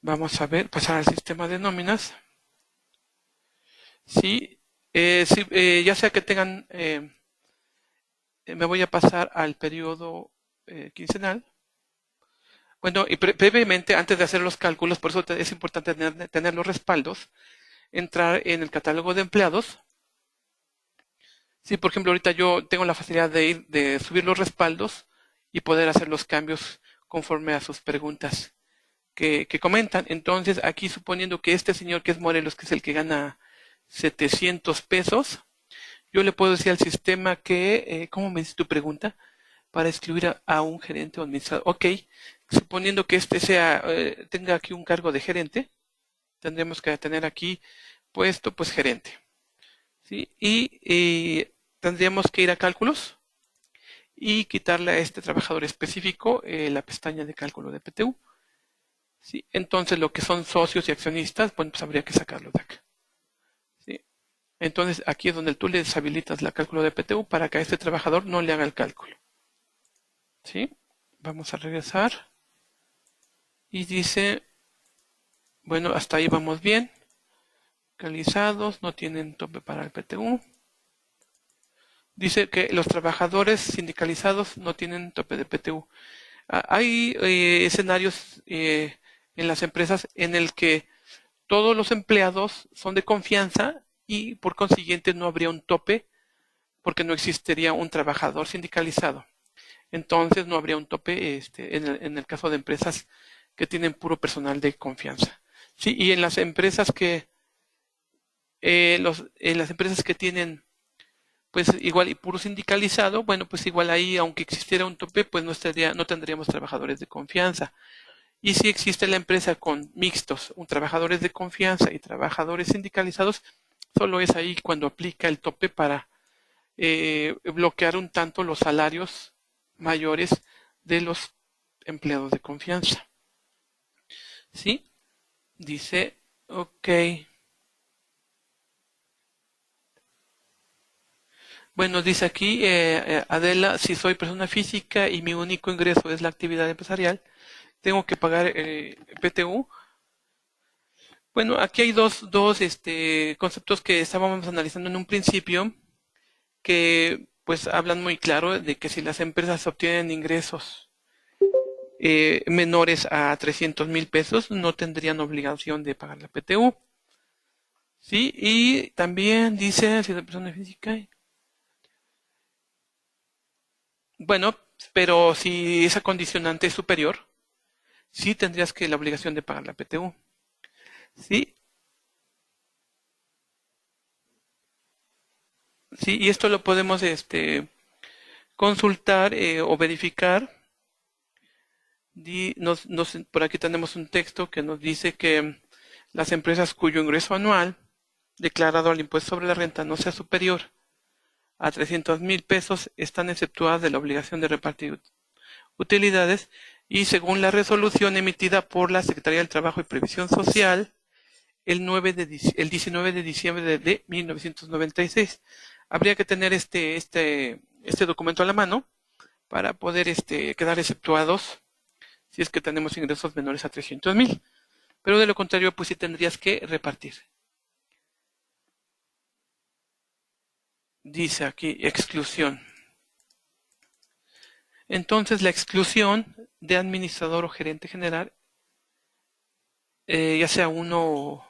S1: vamos a ver, pasar al sistema de nóminas. Sí, sí, ya sea que tengan, me voy a pasar al periodo quincenal. Bueno, y previamente, antes de hacer los cálculos, por eso es importante tener los respaldos, entrar en el catálogo de empleados. Sí, por ejemplo, ahorita yo tengo la facilidad de subir los respaldos y poder hacer los cambios conforme a sus preguntas que comentan. Entonces, aquí suponiendo que este señor que es Morelos, que es el que gana 700 pesos, yo le puedo decir al sistema que, ¿cómo me dice tu pregunta? Para excluir a un gerente o administrador. Ok, suponiendo que tenga aquí un cargo de gerente, tendremos que tener aquí puesto pues gerente. ¿Sí? Y tendríamos que ir a cálculos y quitarle a este trabajador específico la pestaña de cálculo de PTU. ¿Sí? Entonces lo que son socios y accionistas, bueno, pues habría que sacarlo de acá. ¿Sí? Entonces aquí es donde tú le deshabilitas la cálculo de PTU para que a este trabajador no le haga el cálculo. ¿Sí? Vamos a regresar. Y dice, bueno, hasta ahí vamos bien. Localizados, no tienen tope para el PTU. Dice que los trabajadores sindicalizados no tienen tope de PTU. Hay escenarios en las empresas en el que todos los empleados son de confianza y por consiguiente no habría un tope porque no existiría un trabajador sindicalizado. Entonces no habría un tope en el caso de empresas que tienen puro personal de confianza. Sí, y en las empresas que en las empresas que tienen pues igual y puro sindicalizado, bueno, pues igual ahí, aunque existiera un tope, pues no tendríamos trabajadores de confianza. Y si existe la empresa con mixtos, un trabajadores de confianza y trabajadores sindicalizados, solo es ahí cuando aplica el tope para bloquear un tanto los salarios mayores de los empleados de confianza. ¿Sí? Dice, ok. Bueno, dice aquí, Adela, si soy persona física y mi único ingreso es la actividad empresarial, tengo que pagar PTU. Bueno, aquí hay dos conceptos que estábamos analizando en un principio que pues hablan muy claro de que si las empresas obtienen ingresos menores a 300,000 pesos no tendrían obligación de pagar la PTU. Sí, y también dice si la persona física, bueno, pero si esa condicionante es superior, sí tendrías que la obligación de pagar la PTU. Sí, sí, y esto lo podemos consultar o verificar. Por aquí tenemos un texto que nos dice que las empresas cuyo ingreso anual declarado al impuesto sobre la renta no sea superior a 300,000 pesos están exceptuadas de la obligación de repartir utilidades y según la resolución emitida por la Secretaría del Trabajo y Previsión Social el 19 de diciembre de 1996. Habría que tener este documento a la mano para poder quedar exceptuados si es que tenemos ingresos menores a 300,000. Pero de lo contrario, pues sí tendrías que repartir. Dice aquí exclusión. Entonces la exclusión de administrador o gerente general, ya sea uno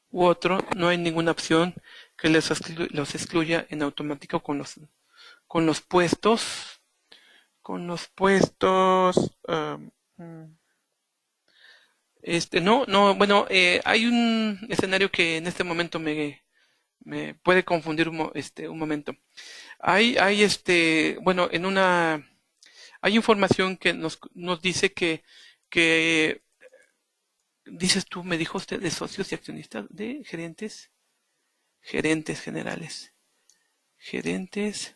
S1: u otro, no hay ninguna opción que los excluya en automático con los puestos, con los puestos, no, bueno, hay un escenario que en este momento me puede confundir un momento. Bueno, hay información que nos dice que, dices tú, me dijo usted de socios y accionistas, de gerentes generales, gerentes,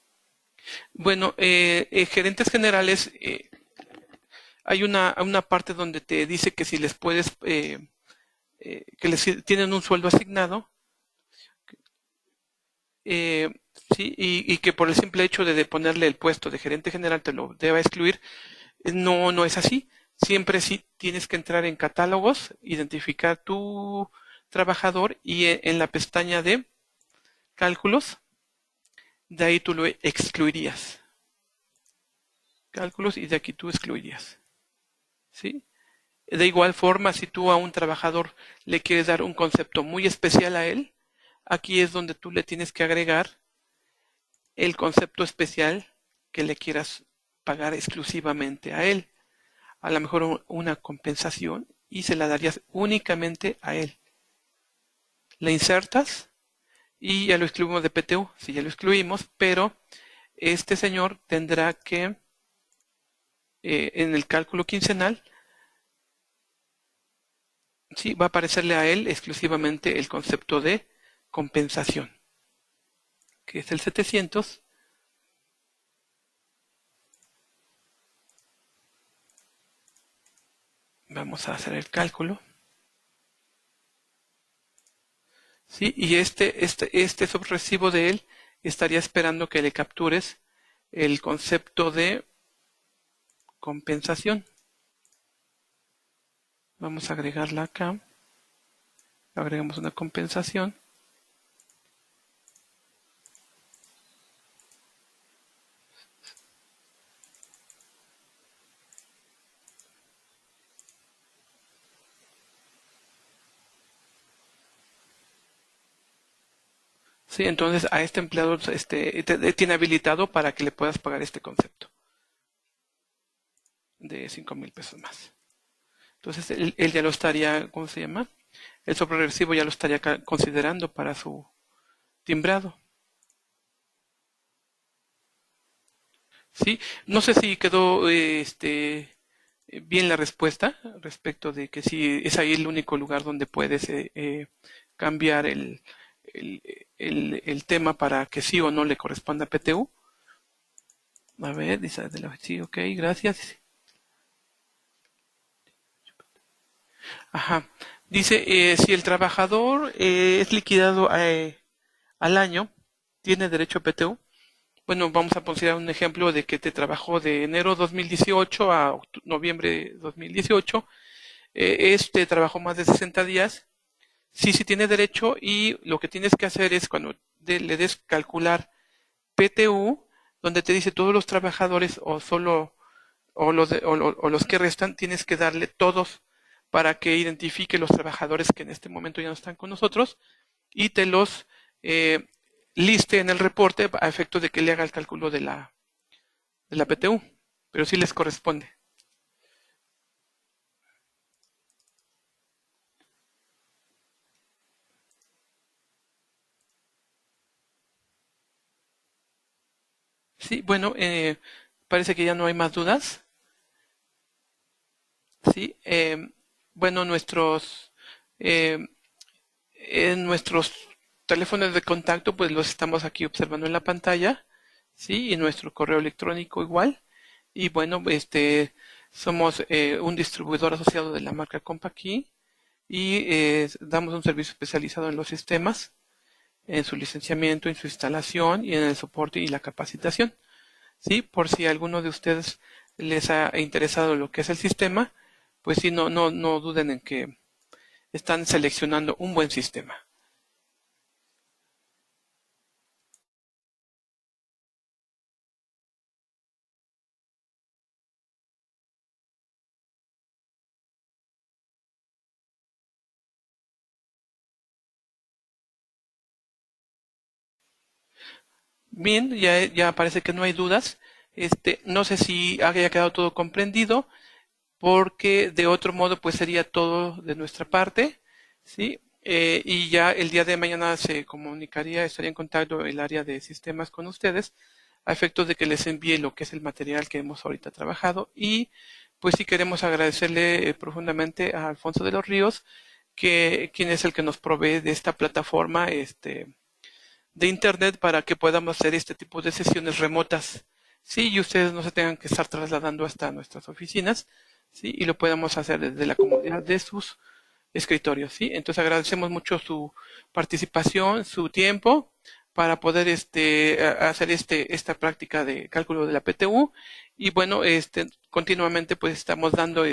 S1: bueno, gerentes generales, hay una parte donde te dice que si les puedes, que les tienen un sueldo asignado, eh, sí, y que por el simple hecho de ponerle el puesto de gerente general te lo deba excluir, no es así. Siempre sí tienes que entrar en catálogos, identificar tu trabajador y en la pestaña de cálculos, de ahí tú lo excluirías. Cálculos y de aquí tú excluirías. ¿Sí? De igual forma, si tú a un trabajador le quieres dar un concepto muy especial a él, aquí es donde tú le tienes que agregar el concepto especial que le quieras pagar exclusivamente a él. A lo mejor una compensación y se la darías únicamente a él. La insertas y ya lo excluimos de PTU, si ya lo excluimos, pero este señor tendrá que, en el cálculo quincenal, sí, va a aparecerle a él exclusivamente el concepto de compensación, que es el 700. Vamos a hacer el cálculo. Sí, y este subrecibo de él estaría esperando que le captures el concepto de compensación. Vamos a agregarla acá. Agregamos una compensación. Sí, entonces a este empleado tiene habilitado para que le puedas pagar este concepto de 5,000 pesos más. Entonces él ya lo estaría, ¿cómo se llama? El sobreregresivo ya lo estaría considerando para su timbrado. Sí, no sé si quedó bien la respuesta respecto de que si es ahí el único lugar donde puedes cambiar el, el tema para que sí o no le corresponda a PTU. A ver, dice sí, ok, gracias. Ajá. Dice, si el trabajador es liquidado al año, tiene derecho a PTU. Bueno, vamos a considerar un ejemplo de que te trabajó de enero 2018 a noviembre 2018. Este trabajó más de 60 días. Sí, sí tiene derecho y lo que tienes que hacer es cuando le des calcular PTU, donde te dice todos los trabajadores o solo o los que restan, tienes que darle todos para que identifique los trabajadores que en este momento ya no están con nosotros y te los eh, liste en el reporte a efecto de que le haga el cálculo de la PTU, pero sí les corresponde. Sí, bueno, parece que ya no hay más dudas. Sí, bueno, eh, nuestros teléfonos de contacto, pues los estamos aquí observando en la pantalla, sí, y nuestro correo electrónico igual. Y bueno, somos un distribuidor asociado de la marca CompaKey y damos un servicio especializado en los sistemas, en su licenciamiento, en su instalación y en el soporte y la capacitación. Sí, por si a alguno de ustedes les ha interesado lo que es el sistema, pues sí, no duden en que están seleccionando un buen sistema. Bien, ya parece que no hay dudas. No sé si haya quedado todo comprendido, porque de otro modo pues sería todo de nuestra parte, ¿sí? Y ya el día de mañana se comunicaría, estaría en contacto el área de sistemas con ustedes a efectos de que les envíe lo que es el material que hemos ahorita trabajado y pues sí queremos agradecerle profundamente a Alfonso de los Ríos, quien es el que nos provee de esta plataforma de internet para que podamos hacer este tipo de sesiones remotas. Sí, y ustedes no se tengan que estar trasladando hasta nuestras oficinas, sí, y lo podemos hacer desde la comodidad de sus escritorios, sí. Entonces agradecemos mucho su participación, su tiempo para poder hacer esta práctica de cálculo de la PTU y bueno, continuamente pues estamos dando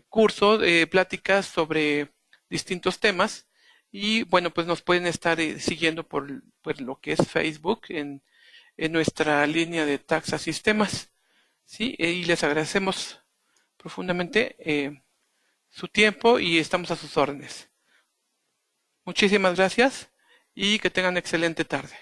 S1: cursos, pláticas sobre distintos temas y bueno, pues nos pueden estar siguiendo por lo que es Facebook en nuestra línea de Taxa Sistemas, sí, y les agradecemos profundamente su tiempo y estamos a sus órdenes. Muchísimas gracias y que tengan excelente tarde.